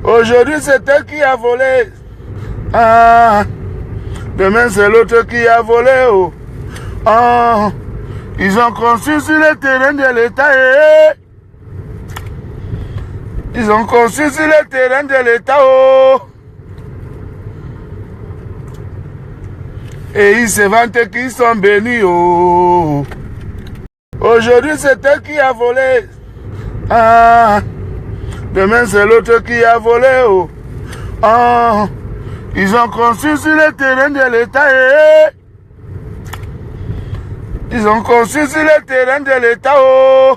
Aujourd'hui, c'est elle qui a volé. Ah, demain, c'est l'autre qui a volé. Oh. Ah, ils ont conçu sur le terrain de l'État. Ils ont conçu sur le terrain de l'État. Oh. Et ils se vantent qu'ils sont bénis. Oh. Aujourd'hui, c'est elle qui a volé. Ah, demain, c'est l'autre qui a volé. Oh. Ah, ils ont conçu sur le terrain de l'État. Ils ont conçu sur le terrain de l'État. Oh.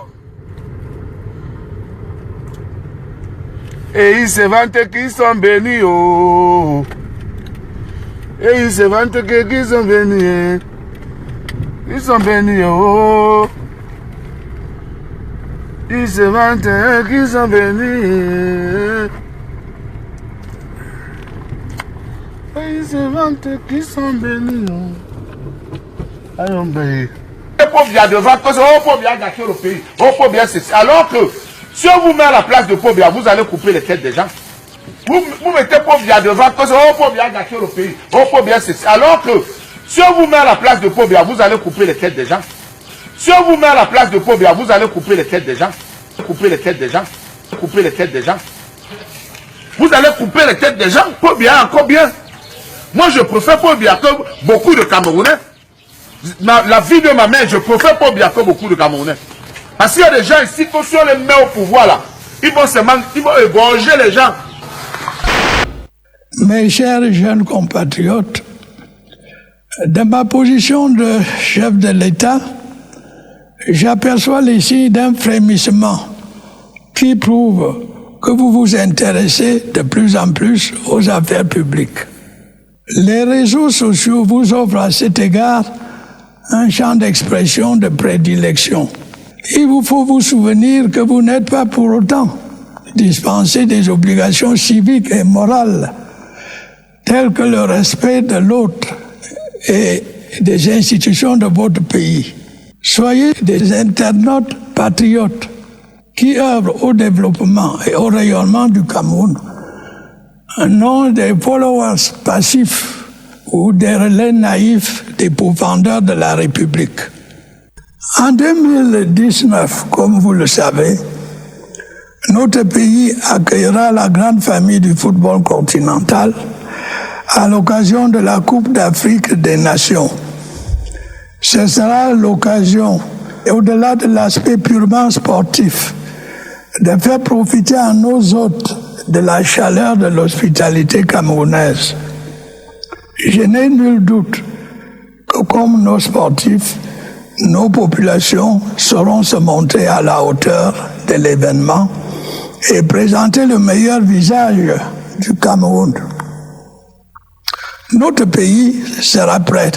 Et ils se vantent qu'ils sont bénis. Oh. Et ils se vantent qu'ils sont bénis. Ils sont bénis. Oh. Ils se vantent qu'ils sont bénis. Ils se vantent qu'ils sont bénis. Allons, bénis. Les pauvres, il y a devant que oh, pauvre, il y a gâché le pays. Oh, pauvre, il y a ceci. Alors que si on vous met à la place de pauvre, vous allez couper les têtes des gens. Vous mettez pauvre, il y a devant que oh, pauvre, il y a gâché le pays. Oh, pauvre, il y a ceci. Alors que si on vous met à la place de pauvre, vous allez couper les têtes des gens. Si on vous met à la place de pauvre, vous allez couper les têtes des gens. Couper les têtes des gens. Couper les têtes des gens. Vous allez couper les têtes des gens. Pauvre, encore bien. Moi, je préfère pauvre que beaucoup de Camerounais. La vie de ma mère, je préfère pauvre que beaucoup de Camerounais. Parce qu'il y a des gens ici, que si on les met au pouvoir là, ils vont égorger les gens. Mes chers jeunes compatriotes, de ma position de chef de l'État, j'aperçois les signes d'un frémissement qui prouve que vous vous intéressez de plus en plus aux affaires publiques. Les réseaux sociaux vous offrent à cet égard un champ d'expression de prédilection. Il vous faut vous souvenir que vous n'êtes pas pour autant dispensé des obligations civiques et morales telles que le respect de l'autre et des institutions de votre pays. Soyez des internautes patriotes qui œuvrent au développement et au rayonnement du Cameroun, non des followers passifs ou des relais naïfs des pourfendeurs de la République. En 2019, comme vous le savez, notre pays accueillera la grande famille du football continental à l'occasion de la Coupe d'Afrique des Nations. Ce sera l'occasion, au-delà de l'aspect purement sportif, de faire profiter à nos hôtes de la chaleur de l'hospitalité camerounaise. Je n'ai nul doute que comme nos sportifs, nos populations sauront se montrer à la hauteur de l'événement et présenter le meilleur visage du Cameroun. Notre pays sera prêt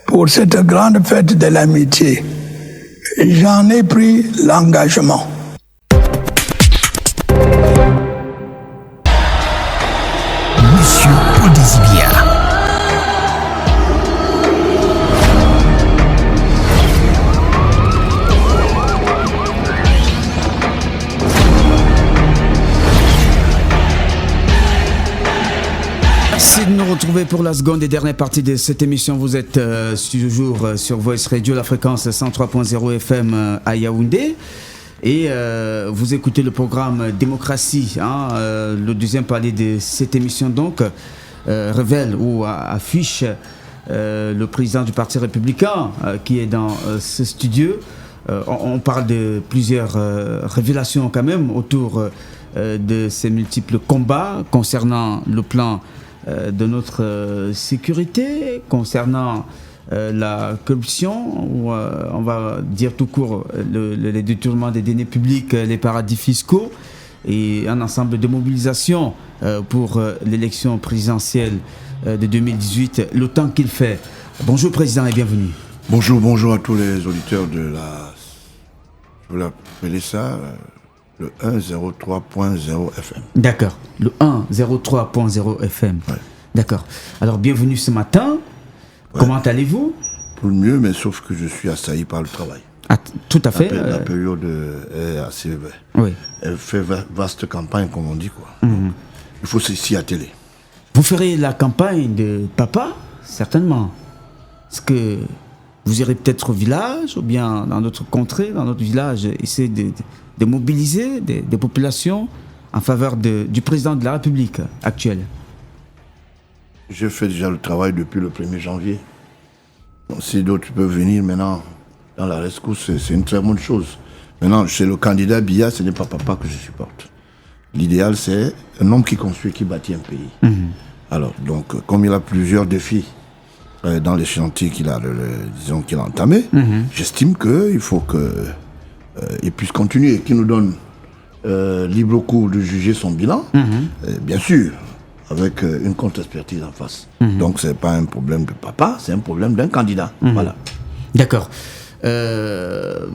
pour cette grande fête de l'amitié. J'en ai pris l'engagement. Monsieur Podesibia. Merci de nous retrouver pour la seconde et dernière partie de cette émission. Vous êtes toujours sur Voice Radio, la fréquence 103.0 FM à Yaoundé. Et vous écoutez le programme Démocratie, le deuxième palier de cette émission donc révèle ou affiche le président du Parti républicain qui est dans ce studio. On parle de plusieurs révélations quand même autour de ces multiples combats concernant le plan de notre sécurité, concernant la corruption, ou on va dire tout court les détournements des deniers publics, les paradis fiscaux et un ensemble de mobilisations pour l'élection présidentielle de 2018, le temps qu'il fait. Bonjour Président et bienvenue. Bonjour à tous les auditeurs de la... Je vais appeler ça le 103.0 FM. D'accord, le 103.0 FM. Ouais. D'accord. Alors bienvenue ce matin. Ouais. Comment allez-vous? Pour le mieux, mais sauf que je suis assailli par le travail. Tout à fait. La période est assez... Oui. Elle fait vaste campagne, comme on dit, quoi. Donc, il faut s'y atteler. Vous ferez la campagne de papa, certainement. Est-ce que vous irez peut-être au village, ou bien dans notre contrée, dans notre village, essayer de mobiliser des populations en faveur du président de la République actuelle? Je fais déjà le travail depuis le 1er janvier. Donc, si d'autres peuvent venir maintenant dans la rescousse, c'est une très bonne chose. Maintenant, chez le candidat Biya, ce n'est pas papa que je supporte. L'idéal, c'est un homme qui construit, qui bâtit un pays. Alors, donc, comme il a plusieurs défis dans les chantiers qu'il a entamés, j'estime qu'il faut qu'il puisse continuer, qu'il nous donne libre cours de juger son bilan, bien sûr, avec une contre-expertise en face. Donc, ce n'est pas un problème de papa, c'est un problème d'un candidat. Voilà. D'accord. On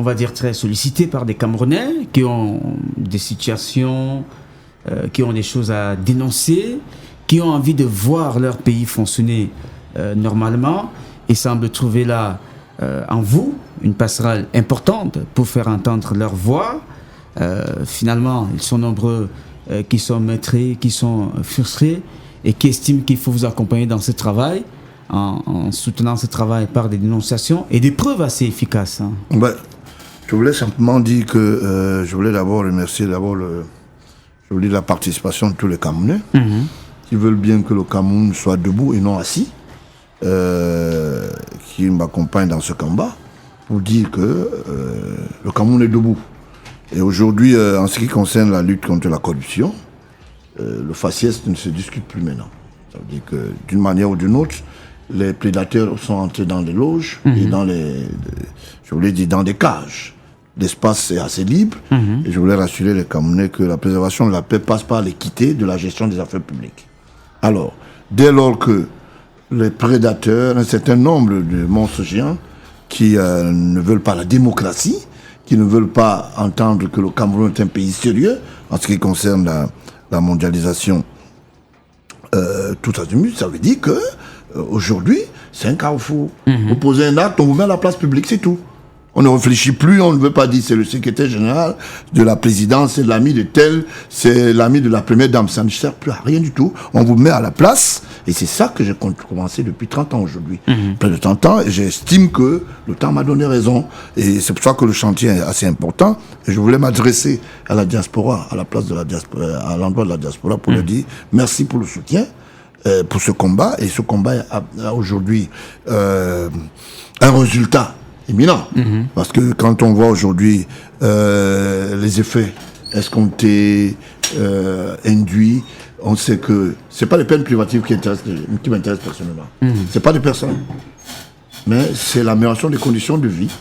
va dire très sollicité par des Camerounais qui ont des situations, qui ont des choses à dénoncer, qui ont envie de voir leur pays fonctionner normalement, et semblent trouver là, en vous, une passerelle importante pour faire entendre leur voix. Finalement, ils sont nombreux qui sont maîtrisés, qui sont frustrés, et qui estiment qu'il faut vous accompagner dans ce travail, en soutenant ce travail par des dénonciations et des preuves assez efficaces. Je voulais simplement dire que je voulais d'abord remercier la participation de tous les Camerounais qui veulent bien que le Cameroun soit debout et non assis, qui m'accompagnent dans ce combat pour dire que le Cameroun est debout. Et aujourd'hui, en ce qui concerne la lutte contre la corruption, le faciès ne se discute plus maintenant. Ça veut dire que d'une manière ou d'une autre, les prédateurs sont entrés dans des loges et dans dans des cages. L'espace est assez libre et je voulais rassurer les Camerounais que la préservation de la paix passe par l'équité de la gestion des affaires publiques. Alors, dès lors que les prédateurs, un certain nombre de monstres géants qui ne veulent pas la démocratie, qui ne veulent pas entendre que le Cameroun est un pays sérieux en ce qui concerne la mondialisation, tout azimut, ça veut dire que aujourd'hui, c'est un carrefour. Vous posez un acte, on vous met à la place publique, c'est tout. On ne réfléchit plus, on ne veut pas dire c'est le secrétaire général de la présidence, c'est l'ami de tel, c'est l'ami de la première dame. Ça ne sert plus à rien du tout. On vous met à la place, et c'est ça que j'ai commencé depuis 30 ans aujourd'hui. Près de 30 ans, et j'estime que le temps m'a donné raison. Et c'est pour ça que le chantier est assez important. Et je voulais m'adresser à la diaspora, à la place de la diaspora, à l'endroit de la diaspora, pour leur dire merci pour le soutien. Pour ce combat, et ce combat a aujourd'hui un résultat éminent, parce que quand on voit aujourd'hui les effets escomptés, induits, on sait que c'est pas les peines privatives qui m'intéressent personnellement, c'est pas des personnes, mais c'est l'amélioration des conditions de vie,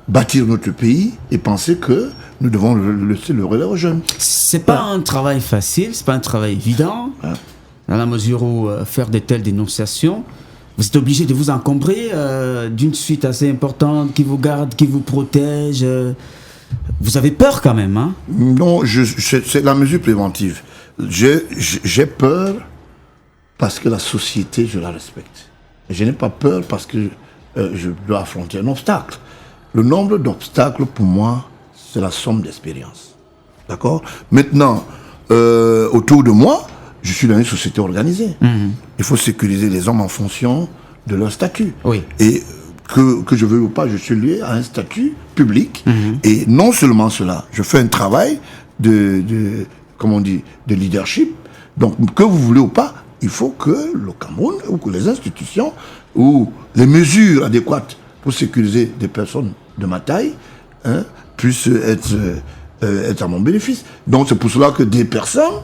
bâtir notre pays et penser que nous devons laisser le relais aux jeunes. C'est pas un travail facile, c'est pas un travail évident. Dans la mesure où faire de telles dénonciations, vous êtes obligé de vous encombrer d'une suite assez importante qui vous garde, qui vous protège. Vous avez peur quand même, hein? Non, c'est la mesure préventive. J'ai peur parce que la société, je la respecte. Je n'ai pas peur parce que je dois affronter un obstacle. Le nombre d'obstacles, pour moi, c'est la somme d'expériences. D'accord? Maintenant, autour de moi, je suis dans une société organisée. Il faut sécuriser les hommes en fonction de leur statut. Oui. Et que je veux ou pas, je suis lié à un statut public. Et non seulement cela, je fais un travail de leadership. Donc, que vous voulez ou pas, il faut que le Cameroun, ou que les institutions, ou les mesures adéquates pour sécuriser des personnes de ma taille, puissent être à mon bénéfice. Donc, c'est pour cela que des personnes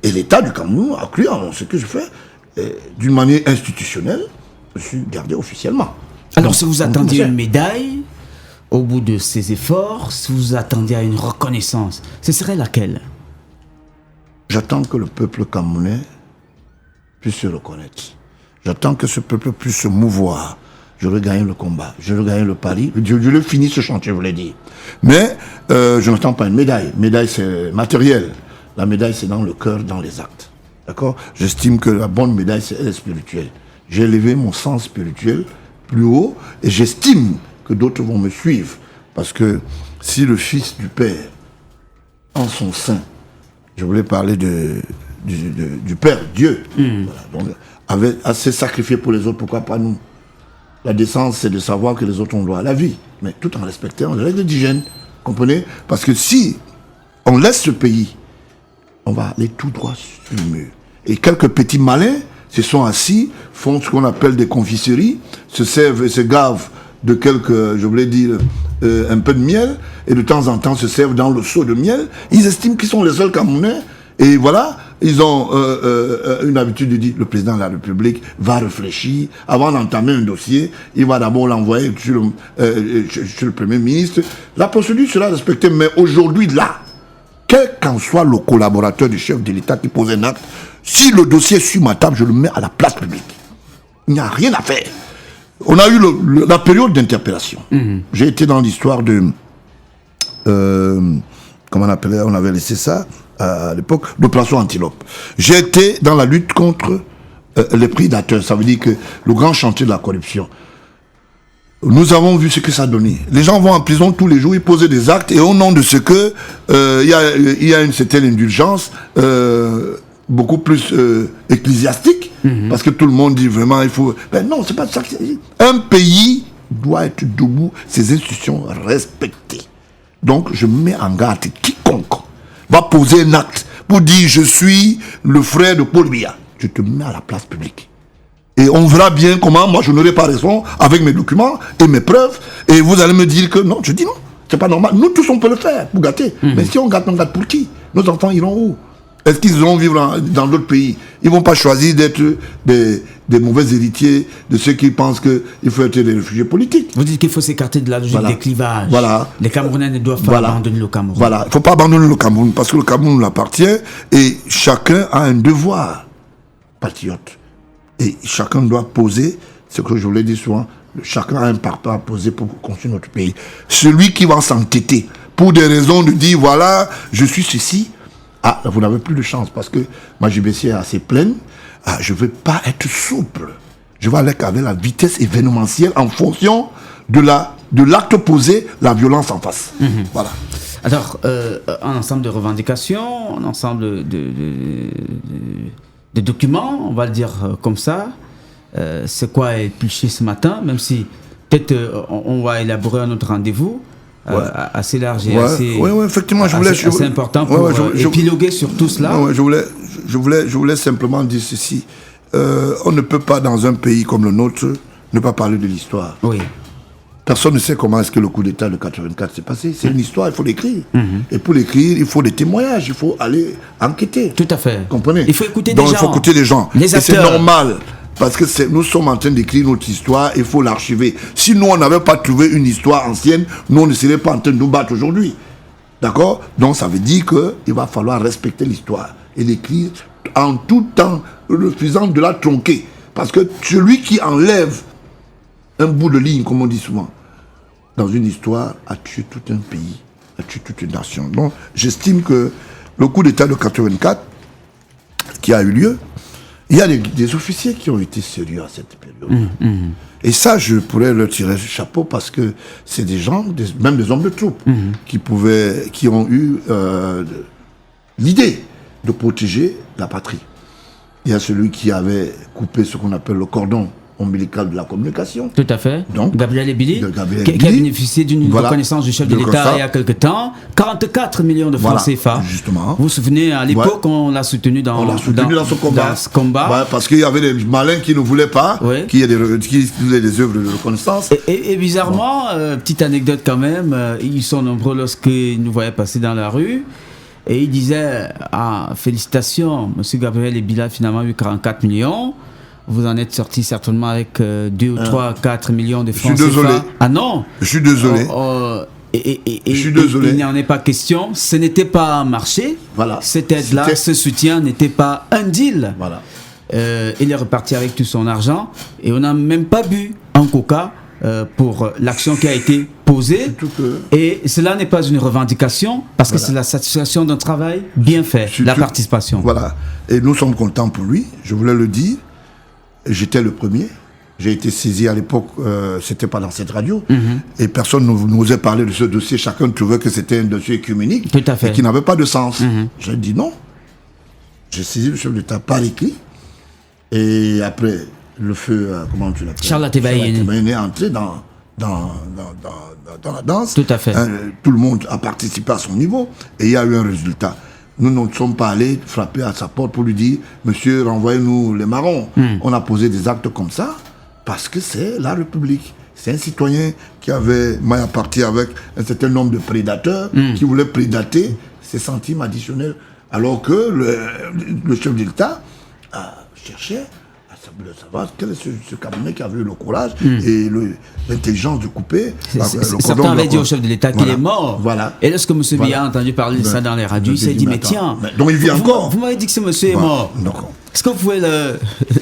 et l'État du Cameroun inclut en ce que je fais, d'une manière institutionnelle, je suis gardé officiellement. Alors, si vous attendiez une médaille, au bout de ces efforts, si vous attendiez à une reconnaissance, ce serait laquelle? J'attends que le peuple camerounais puisse se reconnaître. J'attends que ce peuple puisse se mouvoir. Je veux gagner le combat, je veux gagner le pari, je le finis ce chantier, je vous l'ai dit. Mais je n'attends pas une médaille. Médaille, c'est matériel. La médaille, c'est dans le cœur, dans les actes. D'accord? J'estime que la bonne médaille, elle est spirituelle. J'ai élevé mon sens spirituel plus haut et j'estime que d'autres vont me suivre. Parce que si le Fils du Père, en son sein, je voulais parler du Père, Dieu, voilà, donc, avait assez sacrifié pour les autres, pourquoi pas nous? La décence, c'est de savoir que les autres ont droit à la vie, mais tout en respectant les règles d'hygiène, comprenez? Parce que si on laisse ce pays, on va aller tout droit sur le mur. Et quelques petits malins se sont assis, font ce qu'on appelle des confiseries, se servent et se gavent de quelques, je voulais dire, un peu de miel, et de temps en temps se servent dans le seau de miel. Ils estiment qu'ils sont les seuls Camerounais, et voilà, ils ont une habitude de dire, le président de la République va réfléchir, avant d'entamer un dossier, il va d'abord l'envoyer sur le Premier ministre. La procédure sera respectée, mais aujourd'hui, là, quel qu'en soit le collaborateur du chef de l'État qui pose un acte, si le dossier est sur ma table, je le mets à la place publique. Il n'y a rien à faire. On a eu la période d'interpellation. J'ai été dans l'histoire de... comment on appelait, on avait laissé ça à l'époque, l'opération Antilope. J'ai été dans la lutte contre les prédateurs. Ça veut dire que le grand chantier de la corruption. Nous avons vu ce que ça donnait. Les gens vont en prison tous les jours, ils posent des actes, et au nom de ce que il y a une certaine indulgence beaucoup plus ecclésiastique, parce que tout le monde dit vraiment il faut. Ben non, c'est pas ça. Un pays doit être debout, ses institutions respectées. Donc je mets en garde quiconque va poser un acte pour dire je suis le frère de Paul Biya. Je te mets à la place publique. Et on verra bien comment, moi je n'aurai pas raison avec mes documents et mes preuves, et vous allez me dire que non, je dis non, c'est pas normal. Nous tous on peut le faire pour gâter, mais si on gâte pour qui? Nos enfants iront où? Est-ce qu'ils iront vivre dans d'autres pays? Ils ne vont pas choisir d'être des mauvais héritiers de ceux qui pensent qu'il faut être des réfugiés politiques. Vous dites qu'il faut s'écarter de la logique des clivages. Voilà. Les Camerounais ne doivent pas abandonner le Cameroun. Voilà, il ne faut pas abandonner le Cameroun, parce que le Cameroun nous appartient, et chacun a un devoir patriote. Et chacun doit poser, ce que je voulais dire souvent, chacun a un partant à poser pour construire notre pays. Celui qui va s'entêter pour des raisons de dire, voilà, je suis ceci, vous n'avez plus de chance, parce que ma JBC est assez pleine, je ne veux pas être souple. Je vais aller avec la vitesse événementielle en fonction de l'acte posé, la violence en face. Voilà. Alors, un ensemble de revendications, un ensemble de documents, on va le dire comme ça. C'est quoi épluché ce matin, même si peut-être on va élaborer un autre rendez-vous assez large et assez, effectivement, assez important pour épiloguer sur tout cela. Je voulais simplement dire ceci. On ne peut pas, dans un pays comme le nôtre, ne pas parler de l'histoire. Oui. Personne ne sait comment est-ce que le coup d'État de 84 s'est passé. C'est une histoire, il faut l'écrire. Et pour l'écrire, il faut des témoignages, il faut aller enquêter. Tout à fait. Comprenez? Il faut écouter Donc, des gens. il faut écouter les gens. Les acteurs. Et c'est normal. Parce que nous sommes en train d'écrire notre histoire, il faut l'archiver. Si nous, on n'avait pas trouvé une histoire ancienne, nous, on ne serait pas en train de nous battre aujourd'hui. D'accord? Donc, ça veut dire qu'il va falloir respecter l'histoire et l'écrire en tout temps, refusant de la tronquer. Parce que celui qui enlève un bout de ligne, comme on dit souvent, dans une histoire, a tué tout un pays, a tué toute une nation. Donc, j'estime que le coup d'État de 84, qui a eu lieu, il y a des officiers qui ont été sérieux à cette période. Et ça, je pourrais leur tirer le chapeau, parce que c'est des gens, même des hommes de troupe, qui ont eu l'idée de protéger la patrie. Il y a celui qui avait coupé ce qu'on appelle le cordon ombilical de la communication. Tout à fait. Donc, Gabriel Ebili, qui a bénéficié d'une reconnaissance du chef de l'État il y a quelque temps. 44 millions de francs CFA. Justement. Vous vous souvenez, à l'époque, on l'a soutenu dans ce combat. Parce qu'il y avait des malins qui ne voulaient pas qu'il y ait des œuvres de reconnaissance. Et bizarrement, petite anecdote quand même, ils sont nombreux lorsqu'ils nous voyaient passer dans la rue. Et ils disaient, félicitations, monsieur Gabriel Ebili a finalement eu 44 millions. Vous en êtes sorti certainement avec 2 ou 3, 4 millions de francs CFA. Je suis désolé. Ah non? Je suis désolé. Je suis désolé. Il n'y en est pas question. Ce n'était pas un marché. Voilà. Cette aide-là, ce soutien n'était pas un deal. Voilà. Il est reparti avec tout son argent. Et on n'a même pas bu un coca pour l'action qui a été posée. Et cela n'est pas une revendication, parce que c'est la satisfaction d'un travail bien fait, la participation. Voilà. Et nous sommes contents pour lui. Je voulais le dire. J'étais le premier. J'ai été saisi à l'époque, c'était pas dans cette radio, et personne n'osait parler de ce dossier. Chacun trouvait que c'était un dossier écuménique Tout à fait. et qui n'avait pas de sens. J'ai dit non. J'ai saisi le chef d'État par écrit, et après, le feu, comment tu l'appelles, Charles Atebaï est entré dans la danse. Tout à fait. Tout le monde a participé à son niveau, et il y a eu un résultat. Nous ne sommes pas allés frapper à sa porte pour lui dire « Monsieur, renvoyez-nous les marrons ». On a posé des actes comme ça parce que c'est la République. C'est un citoyen qui avait maille à partir avec un certain nombre de prédateurs qui voulaient prédater ses centimes additionnels. Alors que le chef d'État cherchait à savoir quel est ce cabinet qui avait eu le courage et l'intelligence de couper le cordon. Certains avaient dit au chef de l'État qu'il est mort. Voilà. Et lorsque M. Biya a entendu parler de ça dans les radios, il s'est dit, mais tiens, donc il vit encore. Vous m'avez dit que ce monsieur est mort. D'accord. Est-ce que vous pouvez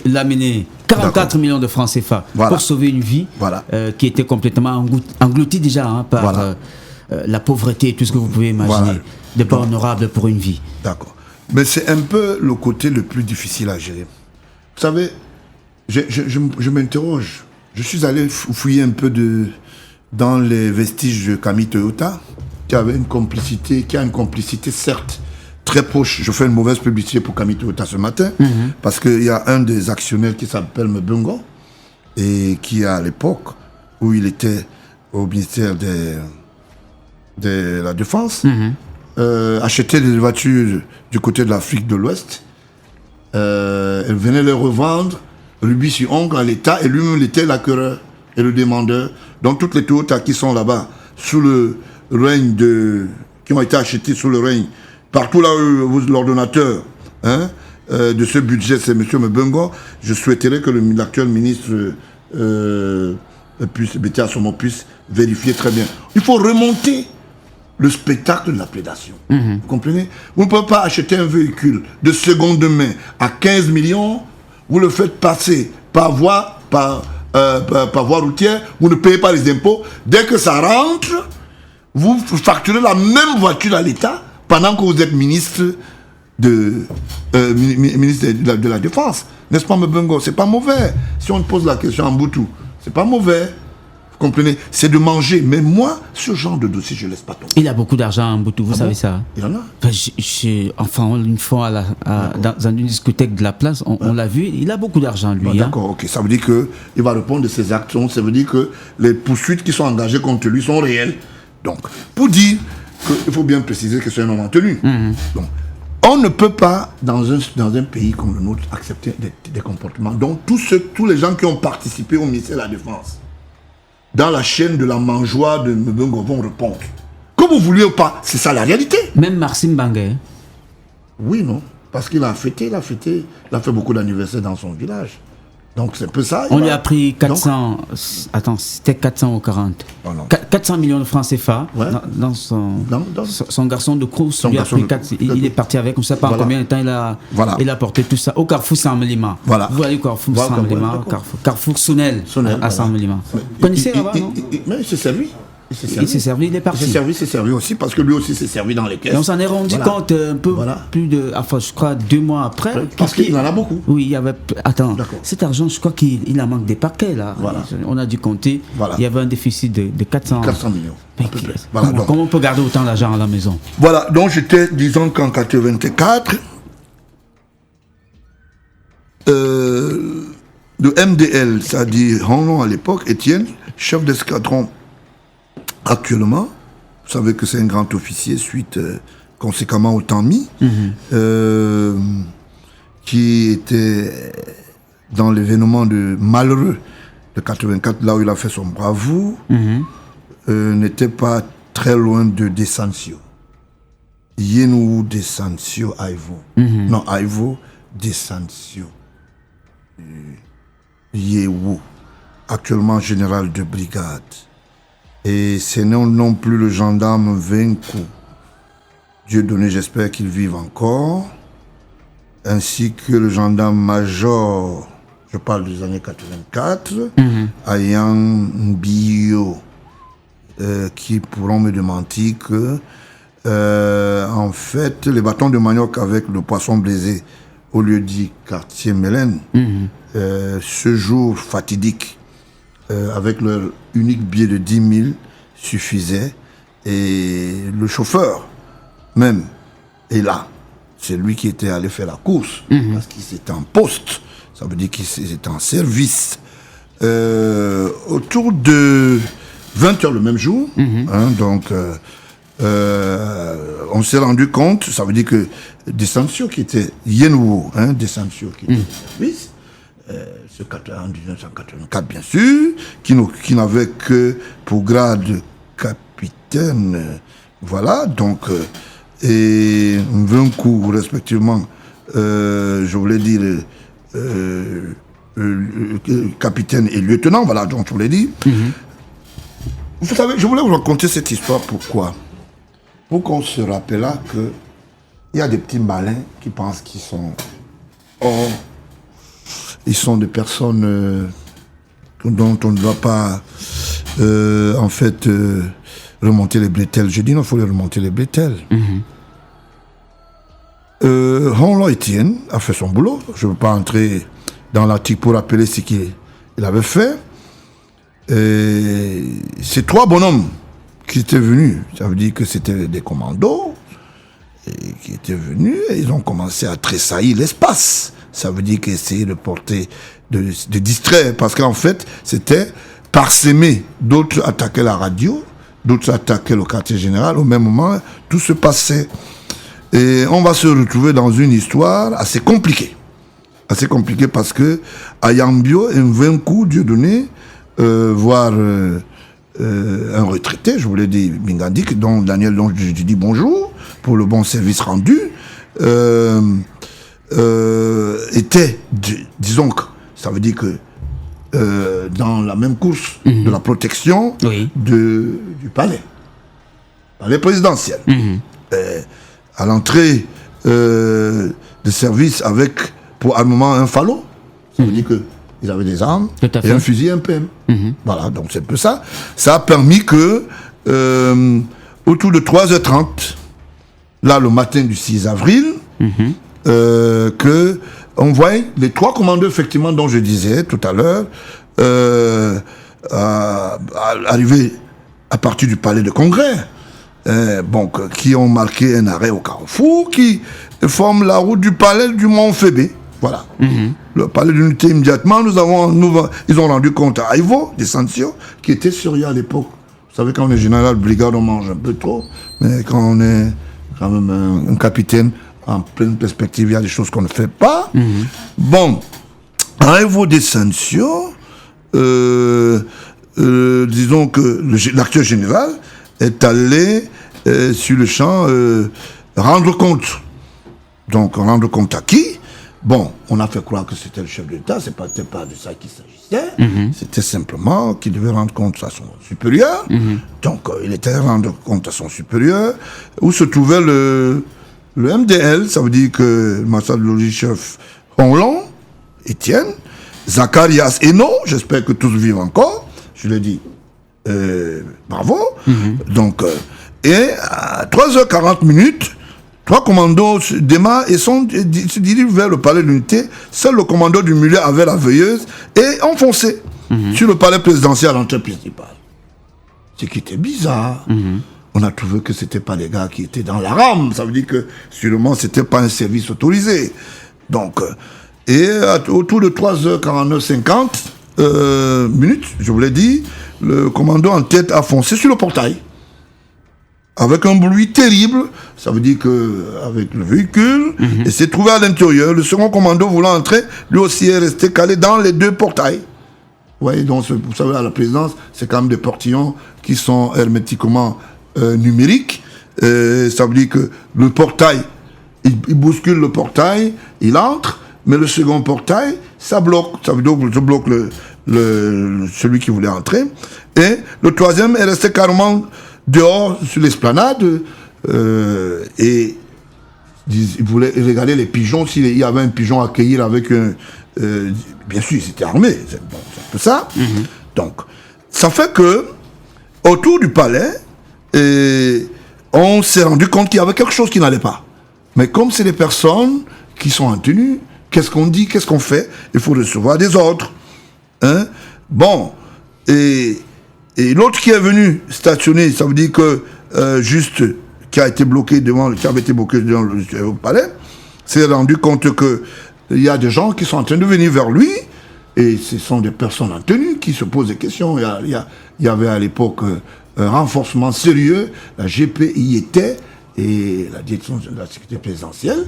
l'amener 44 millions de francs CFA pour sauver une vie qui était complètement engloutie déjà par la pauvreté et tout ce que vous pouvez imaginer de pas honorable pour une vie. D'accord. Mais c'est un peu le côté le plus difficile à gérer. Vous savez, je m'interroge. Je suis allé fouiller un peu dans les vestiges de Camille Toyota, qui a une complicité certes très proche. Je fais une mauvaise publicité pour Camille Toyota ce matin, parce qu'il y a un des actionnaires qui s'appelle Mbungo, et qui à l'époque où il était au ministère de la Défense, achetait des voitures du côté de l'Afrique de l'Ouest. Elle venait les revendre rubis sur ongle à l'État, et lui-même il était l'acquéreur et le demandeur. Donc toutes les Toyota qui sont là-bas sous le règne qui ont été achetées sous le règne, partout là où l'ordonnateur de ce budget c'est M. Mbungo, je souhaiterais que l'actuel ministre Béthia Somo puisse vérifier très bien. Il faut remonter le spectacle de la prédation. Vous comprenez? Vous ne pouvez pas acheter un véhicule de seconde main à 15 millions, vous le faites passer par voie routière, vous ne payez pas les impôts. Dès que ça rentre, vous facturez la même voiture à l'État pendant que vous êtes ministre de la Défense. N'est-ce pas, Mbungo? C'est pas mauvais. Si on pose la question en Boutou, c'est pas mauvais. Comprenez, c'est de manger. Mais moi, ce genre de dossier, je ne laisse pas tomber. Il a beaucoup d'argent en Boutou, vous savez ça? Il en a. Enfin, une fois dans une discothèque de la place, on l'a vu, il a beaucoup d'argent, lui. D'accord, ok. Ça veut dire qu'il va répondre de ses actions. Ça veut dire que les poursuites qui sont engagées contre lui sont réelles. Donc, pour dire qu'il faut bien préciser que c'est un homme en tenue. Donc, on ne peut pas, dans un pays comme le nôtre, accepter des comportements. Donc, tous les gens qui ont participé au ministère de la Défense, dans la chaîne de la mangeoire de Mbungo vont répondre. Que vous vouliez ou pas, c'est ça la réalité. Même Marcin Bangé. Oui, non. Parce qu'il a fait beaucoup d'anniversaires dans son village. Donc c'est un peu ça. On lui a pris 400... Attends, c'était 400 ou 40 400 millions de francs CFA dans son garçon de course. Il est parti avec, on ne sait pas combien de temps il a porté tout ça. Au Carrefour Samlima. Vous voyez Carrefour Samlima, Carrefour Sounel à Samlima. Vous connaissez là-bas, non? Mais il s'est servi. Il s'est servi, il est parti. Il s'est servi aussi, parce que lui aussi s'est servi dans les caisses. Et on s'en est rendu compte un peu plus de... Enfin, je crois 2 mois après. Parce qu'il en a beaucoup. Oui, il y avait... Attends, cet argent, je crois qu'il en manque des paquets, là. On a dû compter. Il y avait un déficit de 400 millions. Comment on peut garder autant d'argent à la maison? Voilà, donc j'étais, disons qu'en 84, le MDL, c'est-à-dire Honlon à l'époque, Étienne, chef d'escadron actuellement, vous savez que c'est un grand officier suite conséquemment au temps mis, qui était dans l'événement de malheureux de 84, là où il a fait son bravoure, n'était pas très loin de Desancio. Yenou Desancio Aivo. Non, Aivo Desancio. Yewu, actuellement général de brigade. Et c'est non plus le gendarme Venkou. Dieu donné, j'espère qu'il vive encore. Ainsi que le gendarme major, je parle des années 84, Ayan Bio, qui pourront me démentir que, en fait, les bâtons de manioc avec le poisson braisé au lieu-dit quartier Mélène, ce jour fatidique, avec leur unique billet de 10 000, suffisait. Et le chauffeur, même, est là. C'est lui qui était allé faire la course, parce qu'il était en poste. Ça veut dire qu'il était en service. Autour de 20h le même jour, on s'est rendu compte, ça veut dire que Desancio qui était Yenouo, Desancio qui était en service, en 1984 bien sûr, qui n'avait que pour grade capitaine, voilà, donc, et 20 coups respectivement, je voulais dire, capitaine et lieutenant, voilà, donc je vous l'ai dit. Vous savez, je voulais vous raconter cette histoire, pourquoi? Pour qu'on se rappelle là que il y a des petits malins qui pensent qu'ils sont ils sont des personnes dont on ne doit pas en fait remonter les bretelles. Je dis non, il faut les remonter les bretelles. Honlo Etienne a fait son boulot. Je ne veux pas entrer dans l'article pour rappeler ce qu'il avait fait. Ces 3 bonhommes qui étaient venus, ça veut dire que c'était des commandos, et qui étaient venus et ils ont commencé à tressaillir l'espace. Ça veut dire qu'essayer de porter, de distraire, parce qu'en fait, c'était parsemé. D'autres attaquaient la radio, d'autres attaquaient le quartier général. Au même moment, tout se passait. Et on va se retrouver dans une histoire assez compliquée. Assez compliquée parce que à Yambio, un 20 coups, Dieu donné, voire un retraité, je voulais dire Bingandik, dont Daniel, dont je dis bonjour, pour le bon service rendu, était, disons que, ça veut dire que dans la même course de la protection du palais présidentiel. À l'entrée de service avec, pour armement, un falot, ça veut dire que ils avaient des armes et un fusil MPM. Voilà, donc c'est un peu ça. Ça a permis que, autour de 3h30, là, le matin du 6 avril, que on voit les 3 commandos, effectivement, dont je disais tout à l'heure, arriver à partir du palais de congrès, qui ont marqué un arrêt au carrefour, qui forment la route du palais du Mont-Fébé. Voilà. Le palais d'unité, immédiatement, ils ont rendu compte à Ivo, Desancio, qui était surveillant à l'époque. Vous savez, quand on est général de brigade, on mange un peu trop, mais quand on est quand même un capitaine, en pleine perspective, il y a des choses qu'on ne fait pas. Bon, à Ivo Desancio, disons que l'acteur général est allé sur le champ rendre compte. Donc, rendre compte à qui? Bon, on a fait croire que c'était le chef de l'État, c'était pas de ça qu'il s'agissait. C'était simplement qu'il devait rendre compte à son supérieur. Donc, il était rendre compte à son supérieur, où se trouvait le MDL, ça veut dire que le maréchal de logis chef Honlon, Etienne, Zacharias Eno, j'espère que tous vivent encore, je l'ai dit, bravo. Donc, et à 3h40, 3 commandos démarrent et se dirigent vers le palais de l'unité. Seul le commando du milieu avait la veilleuse et ont foncé sur le palais présidentiel à l'entrée principale. Ce qui était bizarre. On a trouvé que c'était pas les gars qui étaient dans la rame. Ça veut dire que sûrement c'était pas un service autorisé. Donc, et autour de 3h49, 50 je vous l'ai dit, le commando en tête a foncé sur le portail. Avec un bruit terrible, ça veut dire qu'avec le véhicule, il s'est trouvé à l'intérieur. Le second commando voulant entrer, lui aussi est resté calé dans les 2 portails. Vous voyez, donc vous savez, à la présidence, c'est quand même des portillons qui sont hermétiquement numériques. Ça veut dire que le portail, il bouscule le portail, il entre, mais le second portail, ça bloque. Ça veut dire que ça bloque celui qui voulait entrer. Et le troisième est resté carrément dehors sur l'esplanade et il voulait regarder les pigeons, s'il y avait un pigeon à accueillir avec un... bien sûr, ils étaient armés, c'est un peu ça. Donc, ça fait que autour du palais, on s'est rendu compte qu'il y avait quelque chose qui n'allait pas. Mais comme c'est des personnes qui sont en tenue. Qu'est-ce qu'on dit, qu'est-ce qu'on fait? Il faut recevoir des ordres. Hein? Bon, et l'autre qui est venu stationner, ça veut dire que juste qui avait été bloqué devant le palais, s'est rendu compte que il y a des gens qui sont en train de venir vers lui, et ce sont des personnes en tenue qui se posent des questions. Il y avait à l'époque un renforcement sérieux, la GP y était, et la direction de la sécurité présidentielle,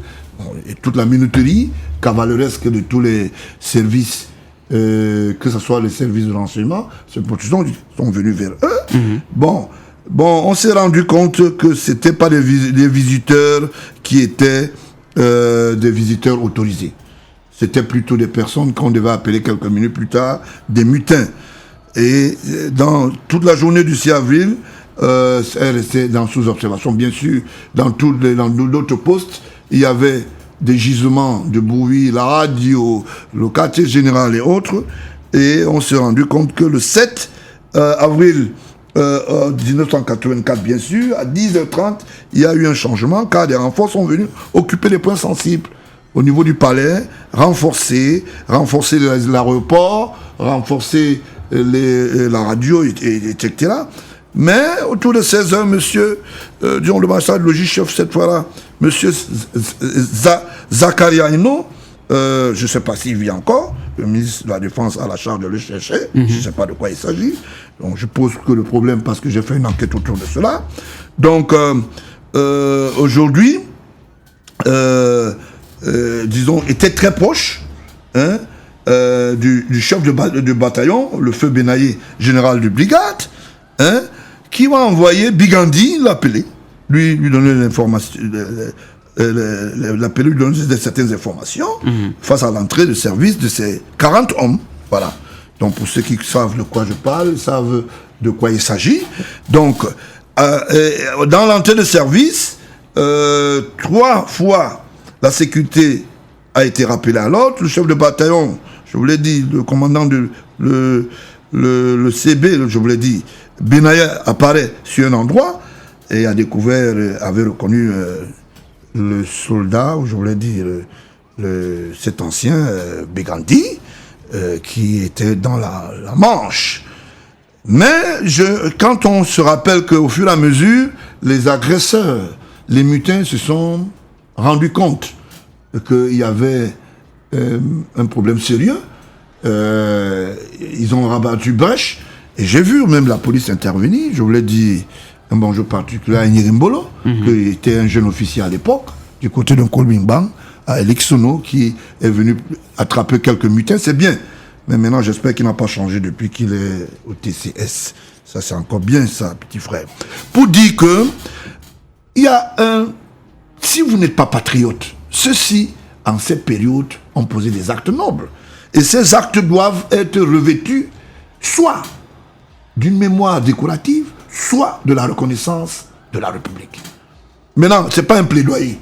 et toute la minuterie cavaleresque de tous les services, que ce soit les services de renseignement, ces protection sont venus vers eux. Bon, on s'est rendu compte que c'était pas des visiteurs qui étaient des visiteurs autorisés. C'était plutôt des personnes qu'on devait appeler quelques minutes plus tard des mutins. Et dans toute la journée du 6 avril, elle restait dans sous-observation. Bien sûr, dans d'autres postes, il y avait des gisements de bruit, la radio, le quartier général et autres. Et on s'est rendu compte que le 7 avril 1984, bien sûr, à 10h30, il y a eu un changement car des renforts sont venus occuper les points sensibles au niveau du palais, renforcer l'aéroport, renforcer la radio, etc. Mais autour de 16h, monsieur, disons le maréchal de logis chef cette fois-là, monsieur Zakariano, je ne sais pas s'il vit encore, le ministre de la Défense a la charge de le chercher, je ne sais pas de quoi il s'agit, donc je pose que le problème parce que j'ai fait une enquête autour de cela. Donc, aujourd'hui, disons, était très proche du chef de bataillon, le feu Benaye, général de brigade, qui va envoyer Bigandi l'appeler, lui donner l'information, l'appeler, lui donner certaines informations face à l'entrée de service de ces 40 hommes. Voilà. Donc pour ceux qui savent de quoi je parle, savent de quoi il s'agit. Donc, dans l'entrée de service, 3 fois, la sécurité a été rappelée à l'ordre. Le chef de bataillon, je vous l'ai dit, le commandant le CB, je vous l'ai dit, Benaya apparaît sur un endroit et a découvert, avait reconnu le soldat, je vous l'ai dit, cet ancien Begandi, qui était dans la Manche. Mais quand on se rappelle qu'au fur et à mesure, les agresseurs, les mutins se sont rendus compte qu'il y avait un problème sérieux, ils ont rabattu brèche, et j'ai vu même la police intervenir. Je vous l'ai dit, un bonjour particulier à Nyirimbolo, qui était un jeune officier à l'époque, du côté de Kolbingbang, à Elixono, qui est venu attraper quelques mutins, c'est bien. Mais maintenant, j'espère qu'il n'a pas changé depuis qu'il est au TCS. Ça, c'est encore bien, ça, petit frère. Pour dire que, il y a si vous n'êtes pas patriote, ceux-ci, en cette période, ont posé des actes nobles. Et ces actes doivent être revêtus, soit d'une mémoire décorative, soit de la reconnaissance de la République. Maintenant, ce n'est pas un plaidoyer.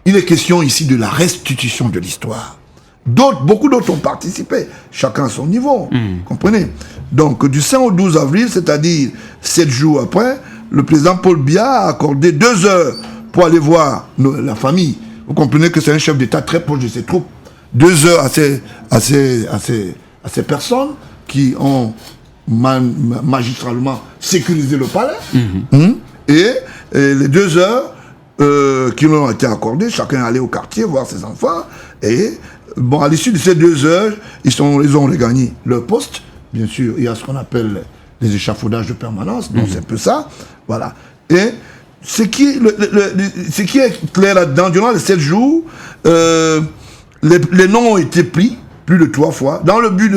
Il est question ici de la restitution de l'histoire. Beaucoup d'autres ont participé, chacun à son niveau, comprenez? Donc, du 5 au 12 avril, c'est-à-dire 7 jours après, le président Paul Biya a accordé 2 heures pour aller voir la famille. Vous comprenez que c'est un chef d'État très proche de ses troupes. 2 heures à ces personnes qui ont magistralement sécurisé le palais. Et les 2 heures qui leur ont été accordées, chacun est allé au quartier voir ses enfants. Et bon, à l'issue de ces 2 heures, ils ont regagné leur poste. Bien sûr, il y a ce qu'on appelle les échafaudages de permanence, donc c'est un peu ça. Voilà. Et ce qui est clair là-dedans, durant les 7 jours, les noms ont été pris plus de 3 fois, dans le but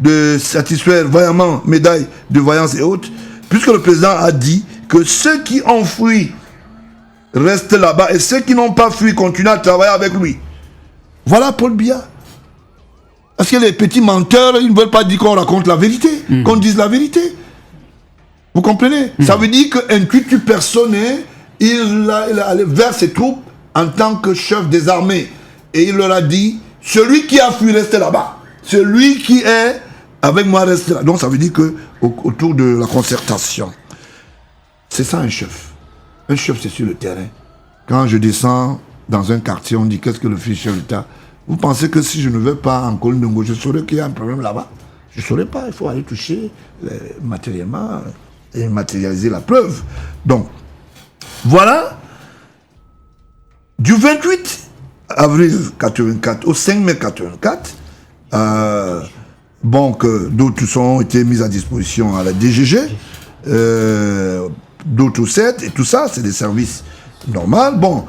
de satisfaire vaillamment médailles de vaillance et autres, puisque le président a dit que ceux qui ont fui restent là-bas et ceux qui n'ont pas fui continuent à travailler avec lui. Voilà Paul Biya. Parce que les petits menteurs, ils ne veulent pas dire qu'on raconte la vérité, qu'on dise la vérité. Vous comprenez? Ça veut dire qu'un cutu personné, il allait vers ses troupes en tant que chef des armées. Et il leur a dit, celui qui a fui reste là-bas. Celui qui est avec moi reste là. Donc ça veut dire que autour de la concertation, c'est ça un chef. Un chef, c'est sur le terrain. Quand je descends dans un quartier, on dit qu'est-ce que le fils chef d'État. Vous pensez que si je ne vais pas en Colline Ndongo, je saurais qu'il y a un problème là-bas? Je ne saurais pas, il faut aller toucher matériellement et matérialiser la preuve. Donc, voilà, du 28 avril 84 au 5 mai 84, bon, que d'autres ont été mis à disposition à la DGG, d'autres 7, et tout ça, c'est des services normaux.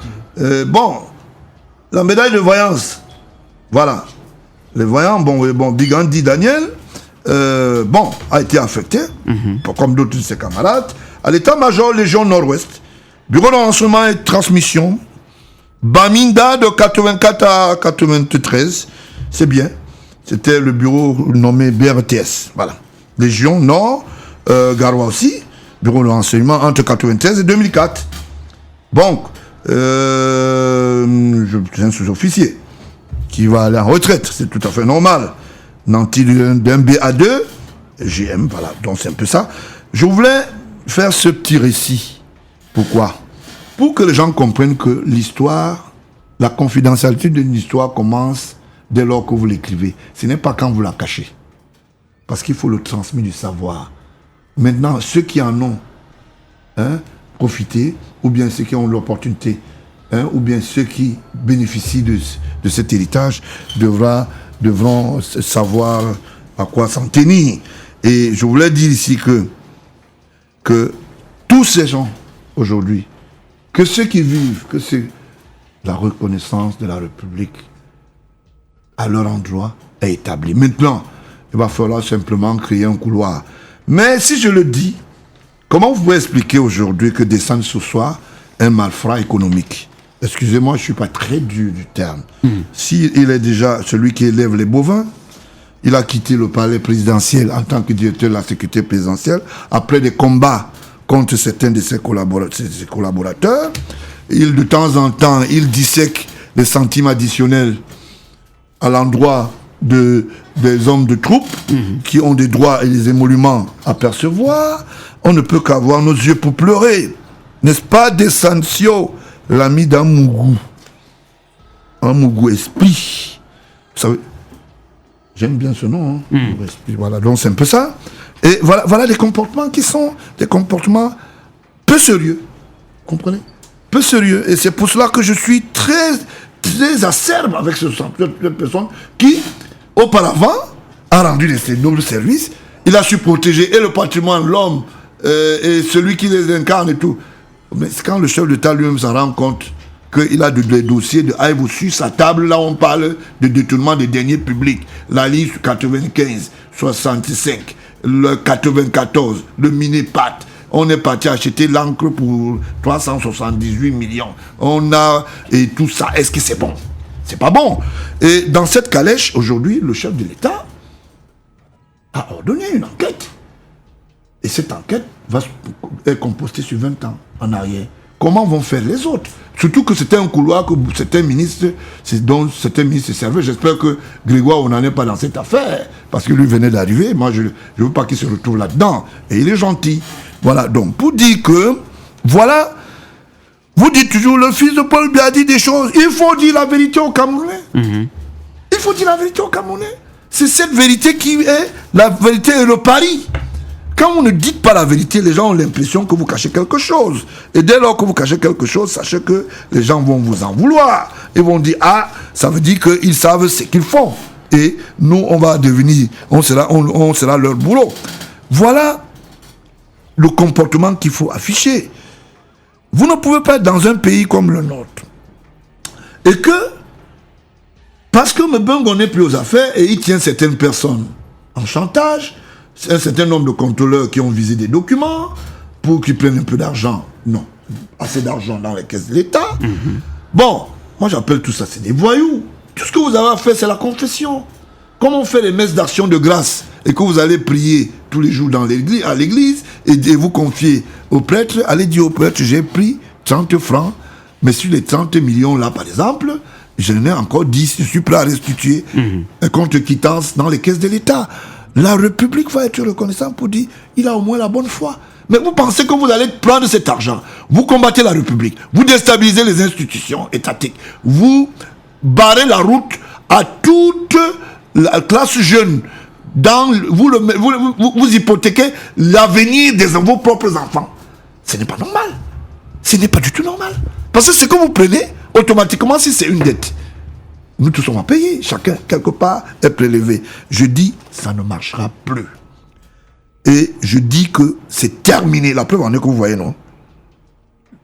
Bon, la médaille de voyance, voilà. Les voyants, bon Bigandi Daniel, a été affecté, comme d'autres de ses camarades, à l'état-major Légion Nord-Ouest, bureau de renseignement et de transmission, Baminda de 84 à 93, c'est bien. C'était le bureau nommé BRTS, voilà. Légion Nord, Garoua aussi, bureau de renseignement entre 93 et 2004. Donc, je suis un sous-officier qui va aller en retraite, c'est tout à fait normal. Nanti d'un BA2, GM, voilà, donc c'est un peu ça. Je voulais faire ce petit récit. Pourquoi? Pour que les gens comprennent que l'histoire, la confidentialité d'une histoire commence dès lors que vous l'écrivez. Ce n'est pas quand vous la cachez. Parce qu'il faut le transmettre du savoir. Maintenant, ceux qui en ont profité, ou bien ceux qui ont l'opportunité, ou bien ceux qui bénéficient de cet héritage, devront savoir à quoi s'en tenir. Et je voulais dire ici que tous ces gens, aujourd'hui, que ceux qui vivent, que c'est la reconnaissance de la République à leur endroit est établie. Maintenant, il va falloir simplement créer un couloir. Mais si je le dis, comment vous pouvez expliquer aujourd'hui que descendre ce soir un malfrat économique? Excusez-moi, je ne suis pas très dur du terme. S'il est déjà celui qui élève les bovins, il a quitté le palais présidentiel en tant que directeur de la sécurité présidentielle après des combats contre certains de ses collaborateurs. De temps en temps, il dissèque des centimes additionnels à l'endroit des hommes de troupe qui ont des droits et des émoluments à percevoir. On ne peut qu'avoir nos yeux pour pleurer. N'est-ce pas, Desancio, l'ami d'un Mougou? Un Mougou esprit. Vous savez, j'aime bien ce nom. Mougou esprit. Voilà, donc c'est un peu ça. Et voilà des comportements qui sont des comportements peu sérieux. Comprenez? Peu sérieux. Et c'est pour cela que je suis très, très acerbe avec cette personne qui, auparavant, a rendu des nobles services. Il a su protéger et le patrimoine, l'homme, et celui qui les incarne et tout. Mais c'est quand le chef d'État lui-même s'en rend compte qu'il a des dossiers de Haïbou sur sa table, là on parle de détournement des deniers publics. La liste 95, 65, le 94, le Minépat. On est parti acheter l'encre pour 378 millions. Et tout ça, est-ce que c'est bon? C'est pas bon. Et dans cette calèche, aujourd'hui, le chef de l'État a ordonné une enquête. Et cette enquête est compostée sur 20 ans en arrière. Comment vont faire les autres? Surtout que c'était un couloir que certains ministres servaient. J'espère que Grégoire, on n'en est pas dans cette affaire. Parce que lui venait d'arriver. Moi, je ne veux pas qu'il se retrouve là-dedans. Et il est gentil. Voilà, donc, pour dire que, voilà, vous dites toujours, le fils de Paul Biya dit des choses. Il faut dire la vérité aux Camerounais. Il faut dire la vérité aux Camerounais. C'est cette vérité qui est la vérité et le pari. Quand vous ne dites pas la vérité, les gens ont l'impression que vous cachez quelque chose. Et dès lors que vous cachez quelque chose, sachez que les gens vont vous en vouloir. Ils vont dire, ah, ça veut dire qu'ils savent ce qu'ils font. Et nous, on va devenir, on sera leur boulot. Voilà le comportement qu'il faut afficher. Vous ne pouvez pas être dans un pays comme le nôtre. Et que, parce que Mbongo n'est plus aux affaires et il tient certaines personnes en chantage, un certain nombre de contrôleurs qui ont visé des documents pour qu'ils prennent un peu d'argent. Non, assez d'argent dans les caisses de l'État. Bon, moi j'appelle tout ça, c'est des voyous. Tout ce que vous avez à faire, c'est la confession. Comme on fait les messes d'action de grâce et que vous allez prier tous les jours à l'église et vous confier au prêtre, allez dire au prêtre, j'ai pris 30 francs, mais sur les 30 millions là par exemple, je n'en ai encore 10, je suis prêt à restituer un compte quittance dans les caisses de l'État. La République va être reconnaissante pour dire il a au moins la bonne foi. Mais vous pensez que vous allez prendre cet argent, vous combattez la République, vous déstabilisez les institutions étatiques, vous barrez la route à toute la classe jeune, vous hypothéquez l'avenir de vos propres enfants. Ce n'est pas normal. Ce n'est pas du tout normal. Parce que ce que vous prenez, automatiquement, si c'est une dette, nous tous on va payer. Chacun, quelque part, est prélevé. Je dis, ça ne marchera plus. Et je dis que c'est terminé. La preuve en est que vous voyez, non?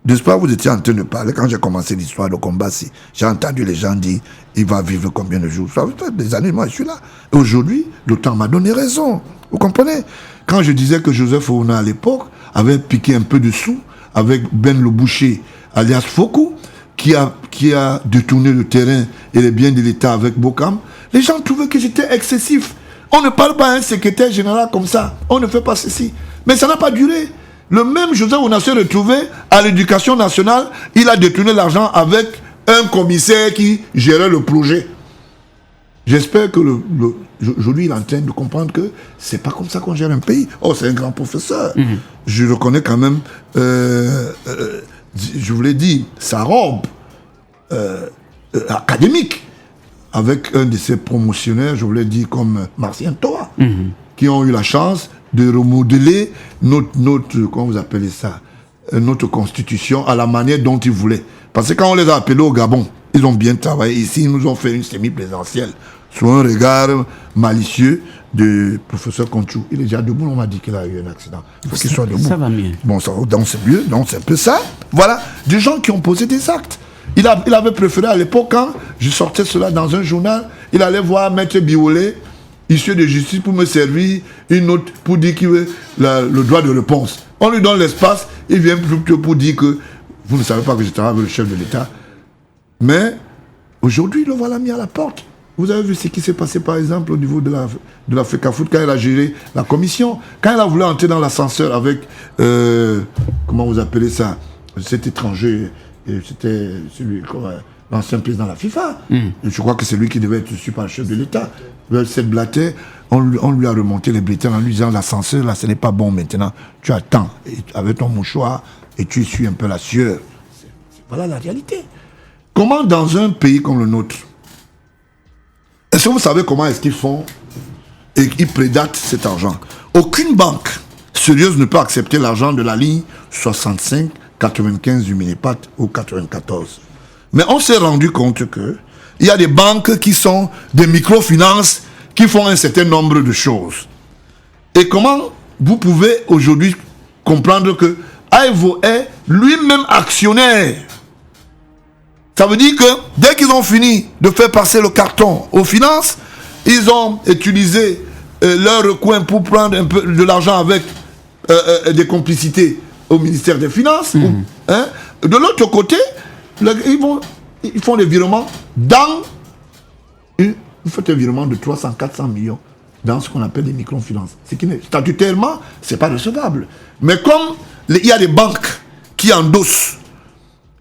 N'est-ce pas, vous étiez en train de parler, quand j'ai commencé l'histoire de combat, j'ai entendu les gens dire, il va vivre combien de jours? Ça fait des années, moi je suis là. Et aujourd'hui, le temps m'a donné raison. Vous comprenez? Quand je disais que Joseph Ouna à l'époque avait piqué un peu de sous avec Ben le Boucher, alias Fokou, qui a détourné le terrain et les biens de l'État avec Bokam, les gens trouvaient que j'étais excessif. On ne parle pas à un secrétaire général comme ça. On ne fait pas ceci. Mais ça n'a pas duré. Le même Joseph Ouna s'est retrouvé à l'éducation nationale. Il a détourné l'argent avec un commissaire qui gérait le projet. J'espère que aujourd'hui, il est en train de comprendre que c'est pas comme ça qu'on gère un pays. Oh, c'est un grand professeur. Je reconnais quand même, je vous l'ai dit, sa robe académique, avec un de ses promotionnaires, je vous l'ai dit, comme Martien Toa, qui ont eu la chance de remodeler notre comment vous appelez ça, notre constitution à la manière dont ils voulaient. Parce que quand on les a appelés au Gabon, ils ont bien travaillé. Ici, ils nous ont fait une semi-présidentielle sous un regard malicieux du professeur Conchou. Il est déjà debout, on m'a dit qu'il a eu un accident. Il faut qu'il soit debout. Ça va mieux. Bon, donc c'est mieux, donc c'est un peu ça. Voilà, des gens qui ont posé des actes. Il avait préféré à l'époque, quand je sortais cela dans un journal, il allait voir Maître Biolay, issu de justice, pour me servir une note pour dire qu'il veut le droit de réponse. On lui donne l'espace, il vient plutôt pour dire que vous ne savez pas que je travaille avec le chef de l'État. Mais aujourd'hui, le voilà mis à la porte. Vous avez vu ce qui s'est passé, par exemple, au niveau de la FECAFOOT, quand elle a géré la commission. Quand elle a voulu entrer dans l'ascenseur avec, comment vous appelez ça, cet étranger, c'était celui, l'ancien président de la FIFA. Je crois que c'est lui qui devait être reçu par le chef de l'État. Cette Blatter, on lui a remonté les bulletins en lui disant, l'ascenseur, là, ce n'est pas bon maintenant. Tu attends, avec ton mouchoir, et tu essuies un peu la sueur. Voilà la réalité. Comment dans un pays comme le nôtre, est-ce que vous savez comment est-ce qu'ils font et qu'ils prédatent cet argent? Aucune banque sérieuse ne peut accepter l'argent de la ligne 65, 95 du Minipat ou 94. Mais on s'est rendu compte que il y a des banques qui sont des microfinances qui font un certain nombre de choses. Et comment vous pouvez aujourd'hui comprendre que Aïvo est lui-même actionnaire? Ça veut dire que dès qu'ils ont fini de faire passer le carton aux finances, ils ont utilisé leur recoin pour prendre un peu de l'argent avec des complicités au ministère des Finances. De l'autre côté, ils font des virements dans... Vous faites un virement de 300, 400 millions dans ce qu'on appelle les microfinances. Ce qui n'est statutairement, ce n'est pas recevable. Mais comme il y a des banques qui endossent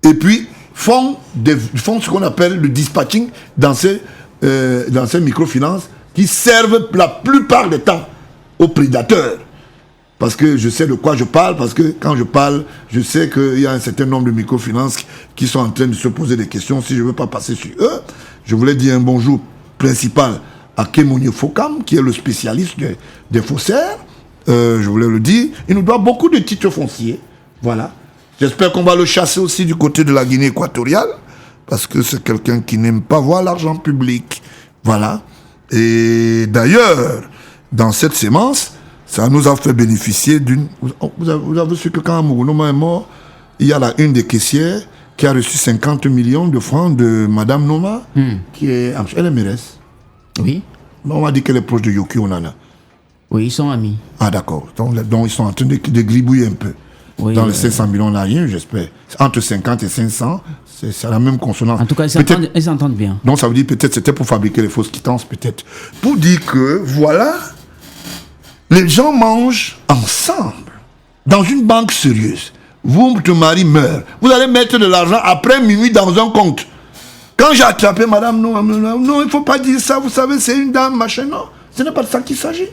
et puis font ce qu'on appelle le dispatching dans ces microfinances qui servent la plupart du temps aux prédateurs. Parce que je sais de quoi je parle, parce que quand je parle, je sais qu'il y a un certain nombre de microfinances qui sont en train de se poser des questions. Si je ne veux pas passer sur eux, je voulais dire un bonjour principal à Kemouni Fokam, qui est le spécialiste des faussaires. Je voulais le dire. Il nous doit beaucoup de titres fonciers. Voilà. J'espère qu'on va le chasser aussi du côté de la Guinée équatoriale, parce que c'est quelqu'un qui n'aime pas voir l'argent public. Voilà. Et d'ailleurs, dans cette sémence, ça nous a fait bénéficier d'une... Vous avez su que quand Mourounoma est mort, il y a là une des caissières qui a reçu 50 millions de francs de Madame Noma, qui est... Elle est mairesse. Oui. On m'a dit qu'elle est proche de Yoki Onana. Oui, ils sont amis. Ah d'accord. Donc ils sont en train de gribouiller un peu. Oui, dans les 500 millions, on n'a rien, j'espère. Entre 50 et 500, c'est la même consonance. En tout cas, ils s'entendent bien. Donc ça veut dire peut-être c'était pour fabriquer les fausses quittances, peut-être. Pour dire que, voilà, les gens mangent ensemble dans une banque sérieuse. Votre mari meurt. Vous allez mettre de l'argent après minuit dans un compte. Quand j'ai attrapé madame, non, il ne faut pas dire ça, vous savez, c'est une dame, machin, non. Ce n'est pas de ça qu'il s'agit.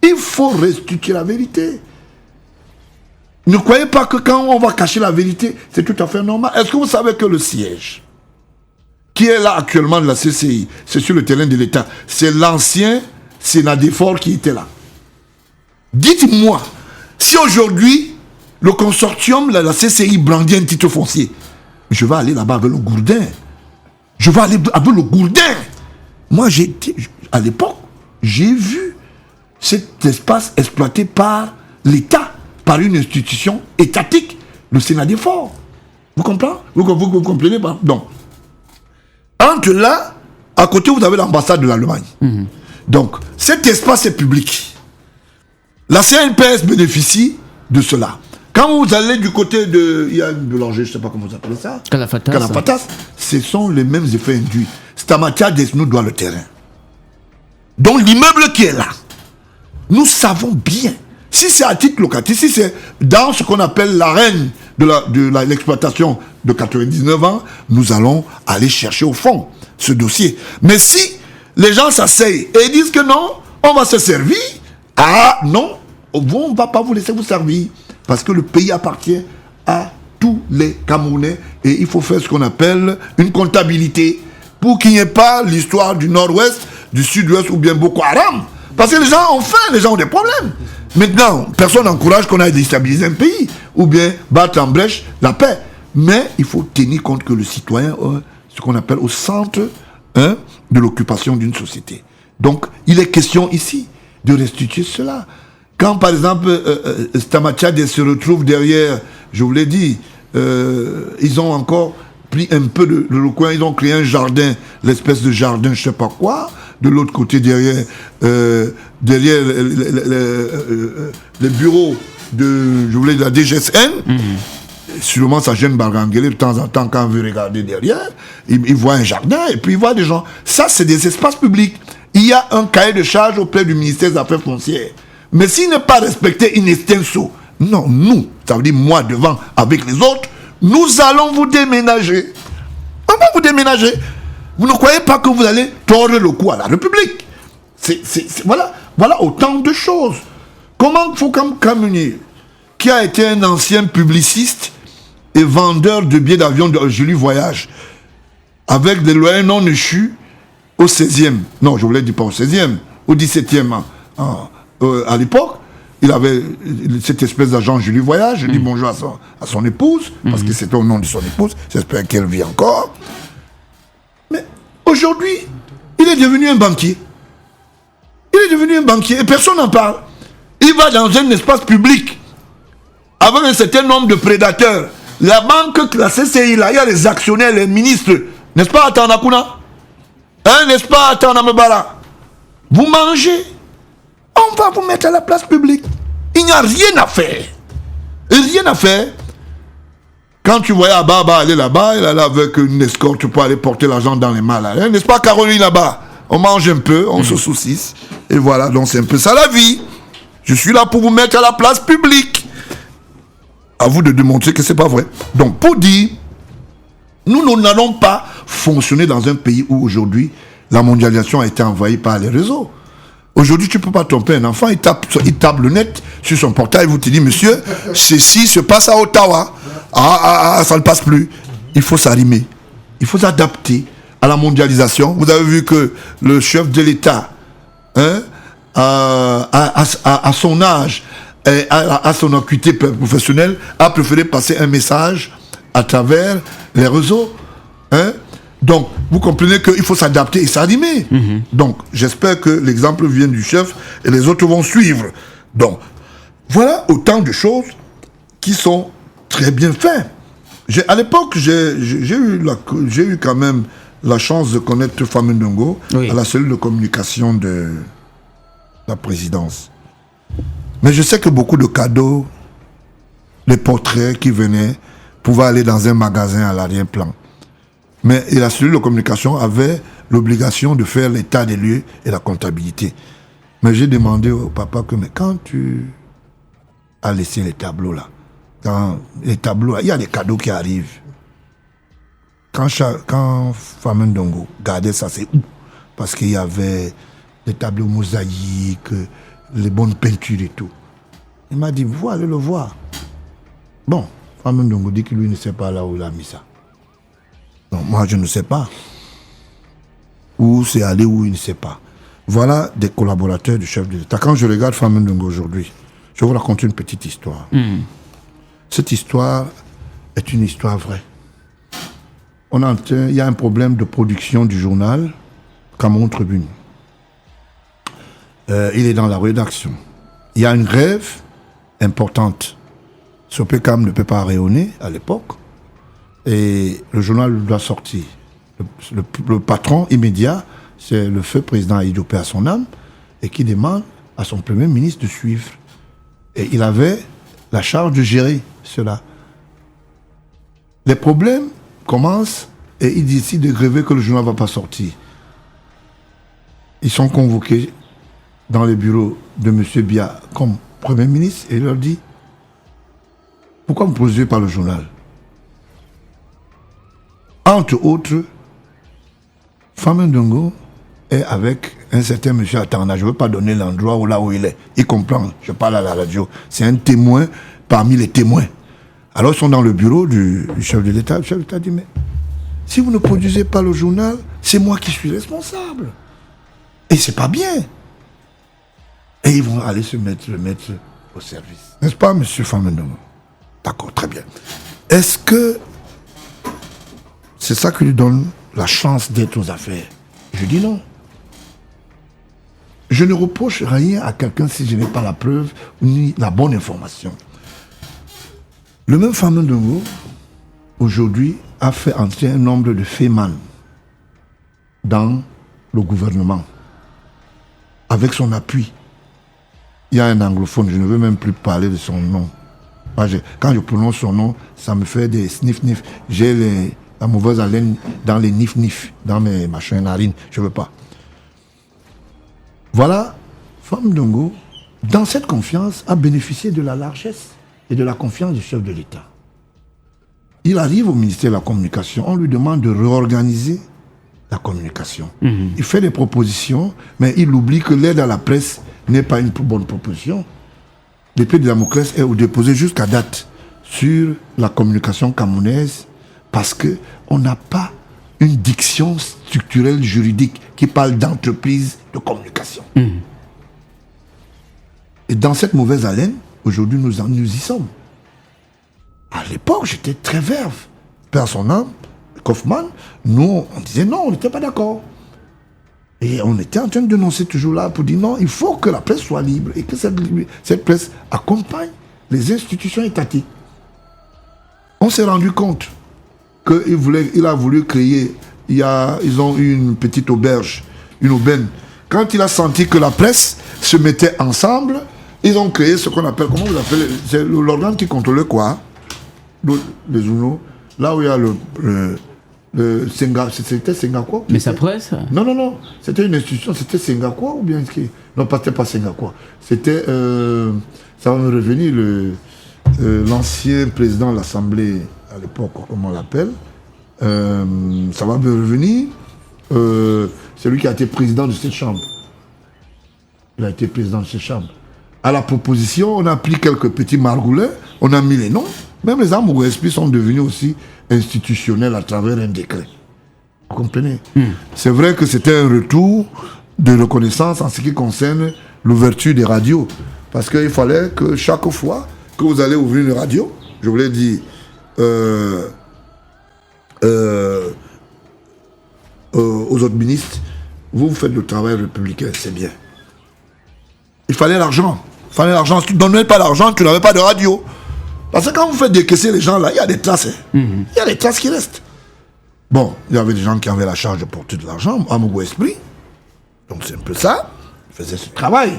Il faut restituer la vérité. Ne croyez pas que quand on va cacher la vérité, c'est tout à fait normal. Est-ce que vous savez que le siège qui est là actuellement de la CCI, c'est sur le terrain de l'État, c'est l'ancien Sénadéfort qui était là. Dites-moi, si aujourd'hui, le consortium, la CCI brandit un titre foncier, je vais aller là-bas avec le gourdin. Je vais aller avec le gourdin. Moi, à l'époque, j'ai vu cet espace exploité par l'État, par une institution étatique, le Sénadéfort. Vous comprenez? Vous comprenez pas? Donc, entre là, à côté, vous avez l'ambassade de l'Allemagne. Donc, cet espace est public. La CNPS bénéficie de cela. Quand vous allez du côté de... Il y a une boulanger, je ne sais pas comment vous appelez ça. Calafatas. Ce sont les mêmes effets induits. Stamatia nous doit le terrain. Donc, l'immeuble qui est là, nous savons bien, si c'est à titre locatif, si c'est dans ce qu'on appelle l'arène de l'exploitation de 99 ans, nous allons aller chercher au fond ce dossier. Mais si les gens s'asseyent et disent que non, on va se servir, ah non, on ne va pas vous laisser vous servir. Parce que le pays appartient à tous les Camerounais et il faut faire ce qu'on appelle une comptabilité pour qu'il n'y ait pas l'histoire du nord-ouest, du sud-ouest ou bien Boko Haram. Parce que les gens ont faim, les gens ont des problèmes. Maintenant, personne n'encourage qu'on aille déstabiliser un pays ou bien battre en brèche la paix. Mais il faut tenir compte que le citoyen est ce qu'on appelle au centre de l'occupation d'une société. Donc, il est question ici de restituer cela. Quand, par exemple, Stamatia se retrouve derrière, je vous l'ai dit, ils ont encore pris un peu de le coin, ils ont créé un jardin, l'espèce de jardin, je ne sais pas quoi. De l'autre côté, derrière les bureaux de la DGSN, sûrement ça gêne Barganguele de temps en temps quand on veut regarder derrière, il voit un jardin et puis il voit des gens. Ça, c'est des espaces publics. Il y a un cahier de charge auprès du ministère des Affaires foncières. Mais s'il n'est pas respecté in extenso, non, nous, ça veut dire moi devant, avec les autres, nous allons vous déménager. On va vous déménager. Vous ne croyez pas que vous allez tordre le cou à la République. Voilà autant de choses. Comment Foucault Kamuni, qui a été un ancien publiciste et vendeur de billets d'avion de Julie Voyage, avec des loyers non échus au 16e, non, je voulais dire pas au 16e, au 17e, à l'époque, il avait cette espèce d'agent Julie Voyage, je dis bonjour à son épouse, parce que c'était au nom de son épouse, j'espère qu'elle vit encore. Mais aujourd'hui, il est devenu un banquier. Il est devenu un banquier et personne n'en parle. Il va dans un espace public avec un certain nombre de prédateurs. La banque, la CCI, là, il y a les actionnaires, les ministres. N'est-ce pas, Atanakuna? N'est-ce pas, Atanamebara? Vous mangez. On va vous mettre à la place publique. Il n'y a rien à faire. Rien à faire. Quand tu voyais Ababa aller là-bas, il allait avec une escorte pour aller porter l'argent dans les mains. Hein? N'est-ce pas, Caroline, là-bas? On mange un peu, on se saucisse. Et voilà, donc c'est un peu ça la vie. Je suis là pour vous mettre à la place publique. À vous de démontrer que c'est pas vrai. Donc, pour dire, nous n'allons pas fonctionner dans un pays où aujourd'hui, la mondialisation a été envahie par les réseaux. Aujourd'hui, tu ne peux pas tromper un enfant, il tape le net sur son portail, il vous te dit, monsieur, ceci se passe à Ottawa. Ça ne passe plus. Il faut s'arrimer. Il faut s'adapter à la mondialisation. Vous avez vu que le chef de l'État, à son âge, et à son acuité professionnelle, a préféré passer un message à travers les réseaux. Donc, vous comprenez qu'il faut s'adapter et s'animer. Donc, j'espère que l'exemple vient du chef et les autres vont suivre. Donc, voilà autant de choses qui sont très bien faites. À l'époque, j'ai eu quand même la chance de connaître Fameux Ndongo à la cellule de communication de la présidence. Mais je sais que beaucoup de cadeaux, les portraits qui venaient, pouvaient aller dans un magasin à l'arrière-plan. Mais la cellule de communication avait l'obligation de faire l'état des lieux et la comptabilité. Mais j'ai demandé au papa que, mais quand tu as laissé les tableaux là, il y a des cadeaux qui arrivent. Quand Fameux Ndongo gardait ça, c'est où? Parce qu'il y avait des tableaux mosaïques, les bonnes peintures et tout. Il m'a dit, vous allez le voir. Bon, Fameux Ndongo dit que lui ne sait pas là où il a mis ça. Non, moi je ne sais pas. Où c'est allé, où il ne sait pas. Voilà des collaborateurs du chef de l'État. Quand je regarde Fameux Ndongo aujourd'hui, je vais vous raconter une petite histoire. Cette histoire est une histoire vraie. Il y a un problème de production du journal Cameroun Tribune. Il est dans la rédaction. Il y a une grève importante. Sopecam ne peut pas rayonner à l'époque. Et le journal doit sortir. Le patron immédiat, c'est le feu président Aïdjo Paix à son âme, et qui demande à son premier ministre de suivre. Et il avait la charge de gérer cela. Les problèmes commencent et il décide de gréver que le journal ne va pas sortir. Ils sont convoqués dans les bureaux de M. Biya comme Premier ministre et il leur dit « Pourquoi vous ne produisez pas le journal ?» Entre autres, Fameux Ndongo est avec un certain M. Atana. Je ne veux pas donner l'endroit là où il est. Il comprend, je parle à la radio. C'est un témoin parmi les témoins. Alors ils sont dans le bureau du chef de l'État. Le chef de l'État dit « Mais si vous ne produisez pas le journal, c'est moi qui suis responsable. Et c'est pas bien. » Et ils vont aller se mettre au service. N'est-ce pas, M. Fameux Ndongo? D'accord, très bien. Est-ce que c'est ça qui lui donne la chance d'être aux affaires? Je dis non. Je ne reproche rien à quelqu'un si je n'ai pas la preuve ni la bonne information. Le même Fameux Ndongo, aujourd'hui, a fait entrer un nombre de fémans dans le gouvernement, avec son appui. Il y a un anglophone, je ne veux même plus parler de son nom. Quand je prononce son nom, ça me fait des sniff-nif. J'ai la mauvaise haleine dans les nif-nif, dans mes machins narines, je ne veux pas. Voilà, Fameux Ndongo, dans cette confiance, a bénéficié de la largesse et de la confiance du chef de l'État. Il arrive au ministère de la Communication, on lui demande de réorganiser la communication. Il fait des propositions, mais il oublie que l'aide à la presse n'est pas une bonne proposition. L'épée de Damoclès est déposée jusqu'à date sur la communication camerounaise parce qu'on n'a pas une diction structurelle juridique qui parle d'entreprise de communication. Et dans cette mauvaise haleine, aujourd'hui nous y sommes. À l'époque, j'étais très verve. Père son âme, Kaufmann, nous, on disait non, on n'était pas d'accord. Et on était en train de dénoncer toujours là pour dire non, il faut que la presse soit libre et que cette presse accompagne les institutions étatiques. On s'est rendu compte qu'il a voulu créer, ils ont eu une petite auberge, une aubaine. Quand il a senti que la presse se mettait ensemble, ils ont créé ce qu'on appelle, comment vous appelez, c'est l'organe qui contrôle quoi? Les journaux, là où il y a c'était Singapore. Mais sa presse? Non. C'était une institution, c'était Singapore ou bien... Non, c'était pas Singapore. C'était... ça va me revenir, l'ancien président de l'Assemblée, à l'époque, comment on l'appelle. Ça va me revenir. C'est lui qui a été président de cette chambre. Il a été président de cette chambre. À la proposition, on a pris quelques petits margoulins, on a mis les noms. Même les armes ou esprits sont devenus aussi institutionnels à travers un décret. Vous comprenez? C'est vrai que c'était un retour de reconnaissance en ce qui concerne l'ouverture des radios. Parce qu'il fallait que chaque fois que vous allez ouvrir une radio, je voulais dire, aux autres ministres, vous faites le travail républicain, c'est bien. Il fallait l'argent. Si tu ne donnais pas l'argent, tu n'avais pas de radio. Parce que quand vous faites décaisser les gens là, il y a des traces. Il y a des traces qui restent. Bon, il y avait des gens qui avaient la charge de porter de l'argent, à mon goût esprit. Donc c'est un peu ça. Ils faisaient ce travail.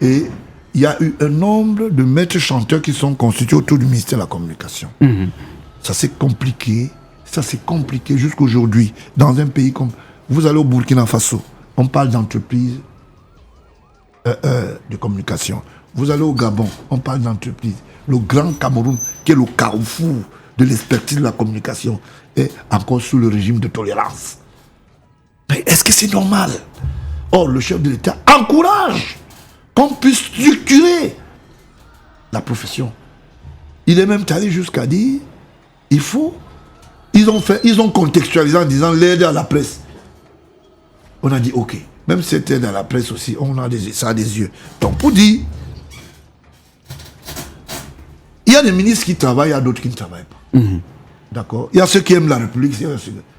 Et il y a eu un nombre de maîtres chanteurs qui sont constitués autour du ministère de la Communication. Ça c'est compliqué. Ça c'est compliqué jusqu'aujourd'hui. Dans un pays comme... Vous allez au Burkina Faso, on parle d'entreprise de communication. Vous allez au Gabon, on parle d'entreprise. Le Grand Cameroun, qui est le carrefour de l'expertise de la communication, est encore sous le régime de tolérance. Mais est-ce que c'est normal? Or, le chef de l'État encourage qu'on puisse structurer la profession. Il est même allé jusqu'à dire, ils ont contextualisé en disant l'aide à la presse. On a dit ok, même cette aide à la presse aussi, ça a des yeux. Donc pour dire, il y a des ministres qui travaillent, il y a d'autres qui ne travaillent pas. D'accord. Il y a ceux qui aiment la République.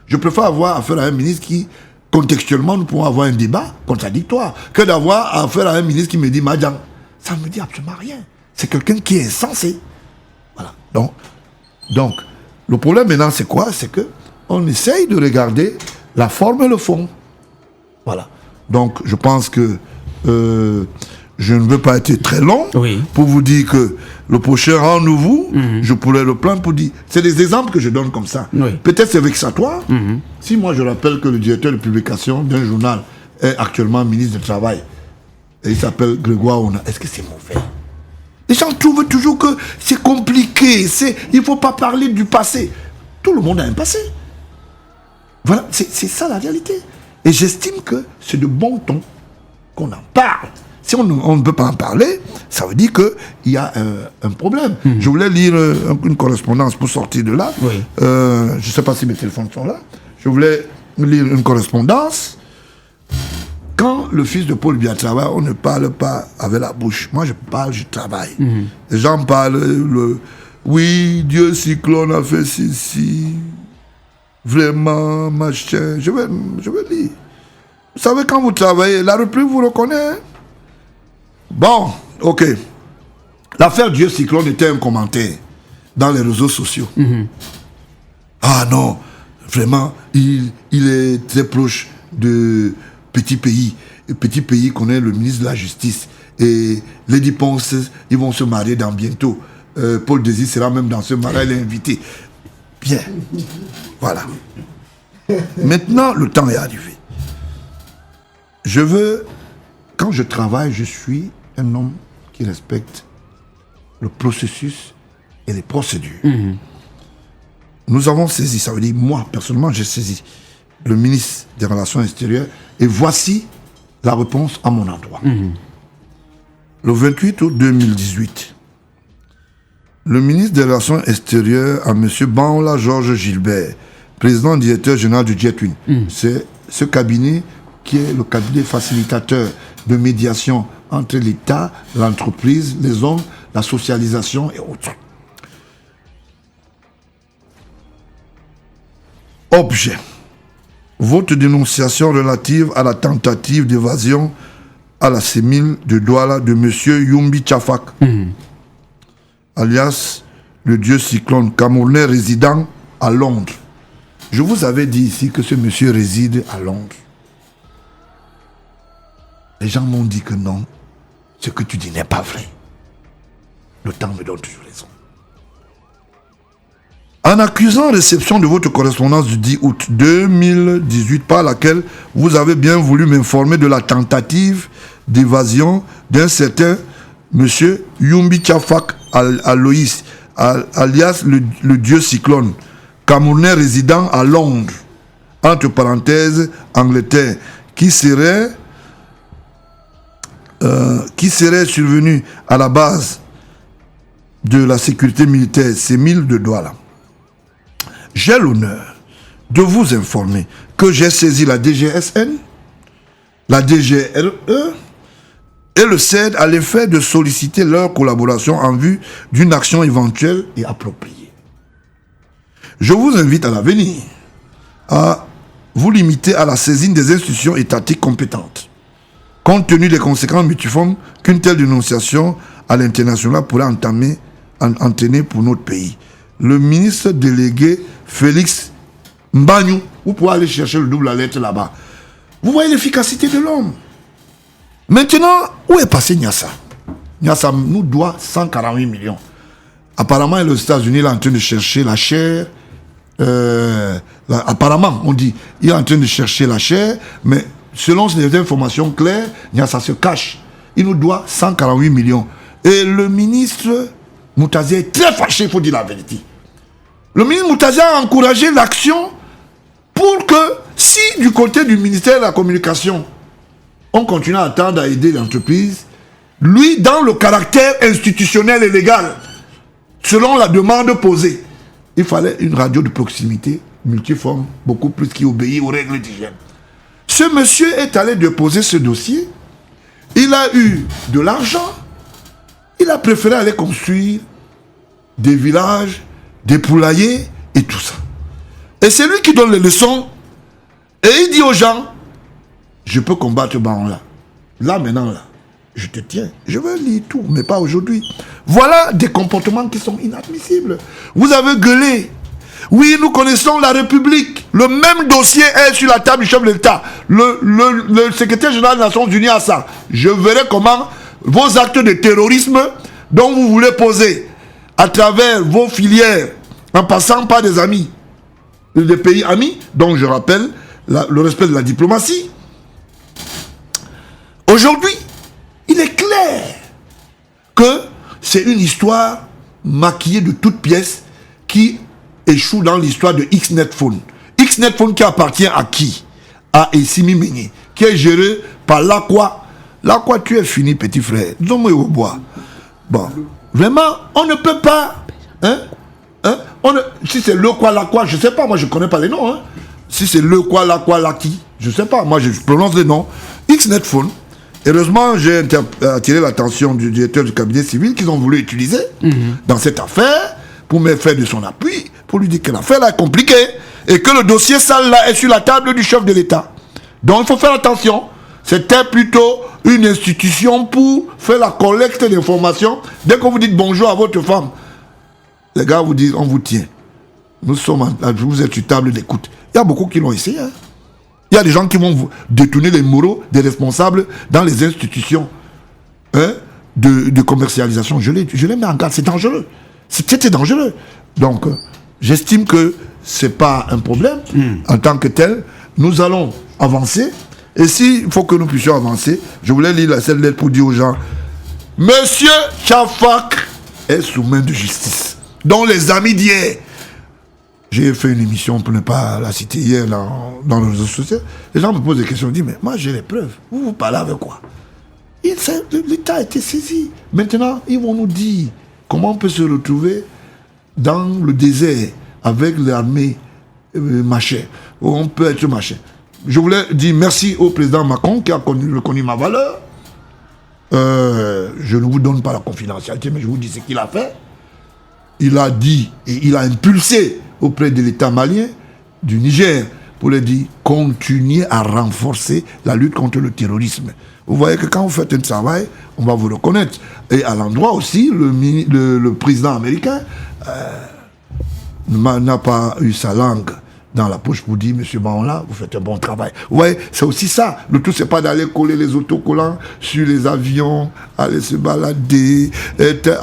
Je préfère avoir affaire à un ministre qui, contextuellement, nous pouvons avoir un débat contradictoire, que d'avoir affaire à un ministre qui me dit Madjan. Ça ne me dit absolument rien. C'est quelqu'un qui est insensé. Voilà. Donc, le problème maintenant, c'est quoi? C'est qu'on essaye de regarder la forme et le fond. Voilà. Donc, je pense que je ne veux pas être très long pour vous dire que le prochain rendez-vous, je pourrais le prendre pour dire... C'est des exemples que je donne comme ça. Peut-être c'est vexatoire. Si moi je rappelle que le directeur de publication d'un journal est actuellement ministre du Travail, et il s'appelle Grégoire Ona, est-ce que c'est mauvais? Les gens trouvent toujours que c'est compliqué, il ne faut pas parler du passé. Tout le monde a un passé. Voilà, c'est ça la réalité. Et j'estime que c'est de bon ton qu'on en parle. Si on ne peut pas en parler, ça veut dire qu'il y a un problème. Je voulais lire une correspondance pour sortir de là. Je ne sais pas si mes téléphones sont là. Je voulais lire une correspondance. Quand le fils de Paul Biya travaille, on ne parle pas avec la bouche. Moi, je parle, je travaille. Les gens parlent, oui, Dieu Cyclone a fait ceci. Vraiment, machin. Je vais lire. Vous savez, quand vous travaillez, la République vous reconnaît. Bon, ok. L'affaire Dieu Cyclone était un commentaire dans les réseaux sociaux. Ah non, vraiment, il est très proche de Petit Pays. Et Petit Pays connaît le ministre de la Justice. Et Lady Ponce, ils vont se marier dans bientôt. Paul Désir sera même dans ce mariage, il est invité. Bien. Voilà. Maintenant, le temps est arrivé. Quand je travaille, je suis un homme qui respecte le processus et les procédures. Nous avons saisi, ça veut dire moi, personnellement, j'ai saisi le ministre des Relations extérieures et voici la réponse à mon endroit. Le 28 août 2018, le ministre des Relations extérieures à M. Banla Georges Gilbert, président directeur général du Jet-Win, c'est ce cabinet qui est le cabinet facilitateur de médiation entre l'État, l'entreprise, les hommes, la socialisation et autres. Objet. Votre dénonciation relative à la tentative d'évasion à la CEMIL de Douala de M. Yumbi Chafak, alias le dieu cyclone camerounais résidant à Londres. Je vous avais dit ici que ce monsieur réside à Londres. Les gens m'ont dit que non, ce que tu dis n'est pas vrai. Le temps me donne toujours raison. En accusant réception de votre correspondance du 10 août 2018 par laquelle vous avez bien voulu m'informer de la tentative d'évasion d'un certain monsieur Yumbi Chafak Aloïs, alias le dieu cyclone, camerounais résident à Londres, entre parenthèses, Angleterre, qui serait survenu à la base de la sécurité militaire CEMIL de Douala. J'ai l'honneur de vous informer que j'ai saisi la DGSN, la DGRE et le CED à l'effet de solliciter leur collaboration en vue d'une action éventuelle et appropriée. Je vous invite à l'avenir à vous limiter à la saisine des institutions étatiques compétentes, compte tenu des conséquences multiformes qu'une telle dénonciation à l'international pourrait entraîner pour notre pays. Le ministre délégué Félix Mbagnou, vous pouvez aller chercher le double à lettre là-bas. Vous voyez l'efficacité de l'homme. Maintenant, où est passé Nyassa? Nyassa nous doit 148 millions. Apparemment, aux États-Unis, il est en train de chercher la chair. Apparemment, on dit, il est en train de chercher la chair, mais selon les informations claires, Nyassa se cache. Il nous doit 148 millions. Et le ministre Moutaziya est très fâché, il faut dire la vérité. Le ministre Moutaziya a encouragé l'action pour que, si du côté du ministère de la Communication, on continue à attendre à aider l'entreprise, lui, dans le caractère institutionnel et légal, selon la demande posée. Il fallait une radio de proximité, multiforme, beaucoup plus qui obéit aux règles d'hygiène. Ce monsieur est allé déposer ce dossier. Il a eu de l'argent. Il a préféré aller construire des villages, des poulaillers et tout ça. Et c'est lui qui donne les leçons. Et il dit aux gens, je peux combattre ce baron-là. Là, maintenant, là, je te tiens. Je veux lire tout, mais pas aujourd'hui. Voilà des comportements qui sont inadmissibles. Vous avez gueulé. Oui, nous connaissons la République. Le même dossier est sur la table du chef de l'État. Le secrétaire général des Nations Unies a ça. Je verrai comment vos actes de terrorisme dont vous voulez poser à travers vos filières, en passant par des amis, des pays amis, dont je rappelle le respect de la diplomatie. Aujourd'hui, il est clair que c'est une histoire maquillée de toutes pièces qui échoue dans l'histoire de X-Netphone. X-Netphone qui appartient à qui? À Essimi Meigné, qui est géré par Laqua. Laqua, tu es fini, petit frère. Donne-moi au bois. Bon, vraiment, on ne peut pas... si c'est le quoi, la quoi, je ne sais pas, moi je ne connais pas les noms. Si c'est le quoi, la qui, je ne sais pas, moi je prononce les noms. X-Netphone, heureusement, j'ai attiré l'attention du directeur du cabinet civil qu'ils ont voulu utiliser dans cette affaire pour me faire de son appui, pour lui dire que l'affaire là est compliquée et que le dossier sale là est sur la table du chef de l'État. Donc il faut faire attention. C'était plutôt une institution pour faire la collecte d'informations. Dès que vous dites bonjour à votre femme, les gars vous disent on vous tient. Vous êtes sur table d'écoute. Il y a beaucoup qui l'ont essayé. Il y a des gens qui vont détourner les moraux des responsables dans les institutions de commercialisation. Je les mets en garde, c'est dangereux. C'était dangereux. Donc, j'estime que ce n'est pas un problème. En tant que tel, nous allons avancer. Et s'il faut que nous puissions avancer, je voulais lire cette lettre pour dire aux gens, Monsieur Chafak est sous main de justice. Dont les amis d'hier, j'ai fait une émission pour ne pas la citer hier dans les réseaux sociaux. Les gens me posent des questions, disent, mais moi j'ai les preuves. Vous parlez avec quoi? L'État a été saisi. Maintenant, ils vont nous dire comment on peut se retrouver dans le désert avec l'armée machin. On peut être machin. Je voulais dire merci au président Macron qui a reconnu ma valeur. Je ne vous donne pas la confidentialité, mais je vous dis ce qu'il a fait. Il a dit et il a impulsé auprès de l'État malien, du Niger, pour lui dire continuez à renforcer la lutte contre le terrorisme. Vous voyez que quand vous faites un travail, on va vous reconnaître. Et à l'endroit aussi, le président américain n'a pas eu sa langue dans la poche pour dire, monsieur Baron-là, vous faites un bon travail. Vous voyez, c'est aussi ça. Le tout, c'est pas d'aller coller les autocollants sur les avions, aller se balader,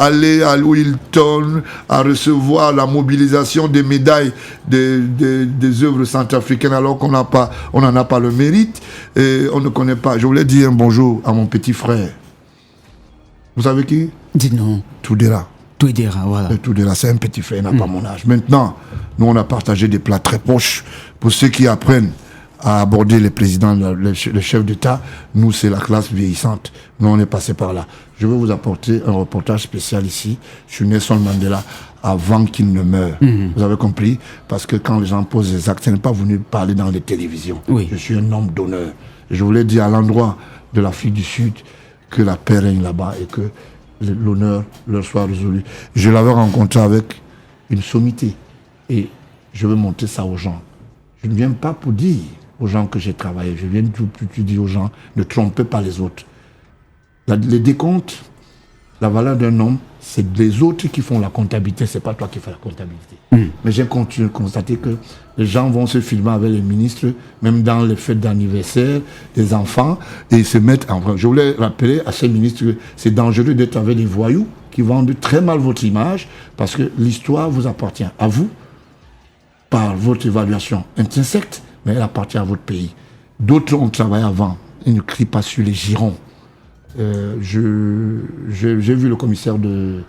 aller à Wilton, à recevoir la mobilisation des médailles des œuvres centrafricaines alors qu'on n'en a pas le mérite et on ne connaît pas. Je voulais dire un bonjour à mon petit frère. Vous savez qui? Dites-nous. Toudera. Voilà. Toudera, c'est un petit frère, il n'a pas mon âge. Maintenant, nous, on a partagé des plats très proches. Pour ceux qui apprennent à aborder les présidents, les chefs d'État, nous, c'est la classe vieillissante. Nous, on est passé par là. Je vais vous apporter un reportage spécial ici sur Nelson Mandela avant qu'il ne meure. Vous avez compris? Parce que quand les gens posent des actes, ce n'est pas venu parler dans les télévisions. Oui. Je suis un homme d'honneur. Je voulais dire à l'endroit de l'Afrique du Sud que la paix règne là-bas et que l'honneur leur soit résolu. Je l'avais rencontré avec une sommité et je veux montrer ça aux gens. Je ne viens pas pour dire aux gens que j'ai travaillé, je viens plutôt dire aux gens ne trompez pas les autres. Les décomptes, la valeur d'un homme, c'est les autres qui font la comptabilité, c'est pas toi qui fais la comptabilité. Mais j'ai continué de constater que les gens vont se filmer avec les ministres, même dans les fêtes d'anniversaire des enfants, et se mettre en vrai. Je voulais rappeler à ces ministres que c'est dangereux d'être avec des voyous qui vendent très mal votre image, parce que l'histoire vous appartient à vous, par votre évaluation intrinsèque, mais elle appartient à votre pays. D'autres ont travaillé avant, ils ne crient pas sur les girons. J'ai vu le commissaire du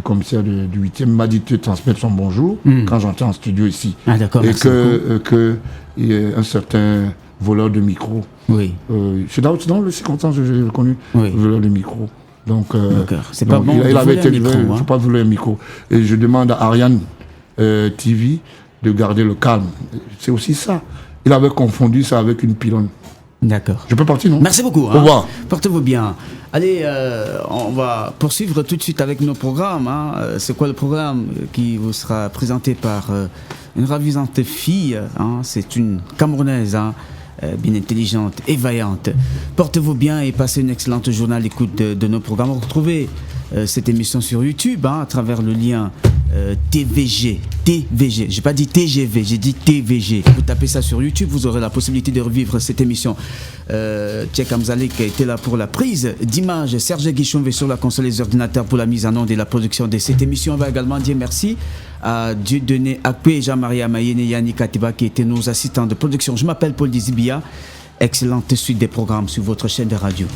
8e m'a dit de transmettre son bonjour quand j'entrais en studio ici. Ah d'accord, et que il y a un certain voleur de micro. Oui. C'est dans les circonstances que j'ai reconnu, voleur de micro. Donc, c'est pas bon. Il avait été livré. Je n'ai pas voulu un micro. Et je demande à Ariane TV de garder le calme. C'est aussi ça. Il avait confondu ça avec une pylône. D'accord. Je peux partir, non? Merci beaucoup. Au revoir. Portez-vous bien. Allez, on va poursuivre tout de suite avec nos programmes. C'est quoi le programme qui vous sera présenté par une ravissante fille, c'est une Camerounaise, bien intelligente et vaillante. Portez-vous bien et passez une excellente journée à l'écoute de nos programmes. Retrouvez cette émission sur YouTube à travers le lien TVG. J'ai pas dit TGV, j'ai dit TVG. Vous tapez ça sur YouTube, vous aurez la possibilité de revivre cette émission. Tchèque Amzalek a été là pour la prise d'image. Serge Guichonvé sur la console des ordinateurs pour la mise en onde et la production de cette émission. On va également dire merci à Dieudonné Akpe, Jean-Marie Amayene et Yannick Atiba qui étaient nos assistants de production. Je m'appelle Paul Dizibia. Excellente suite des programmes sur votre chaîne de radio.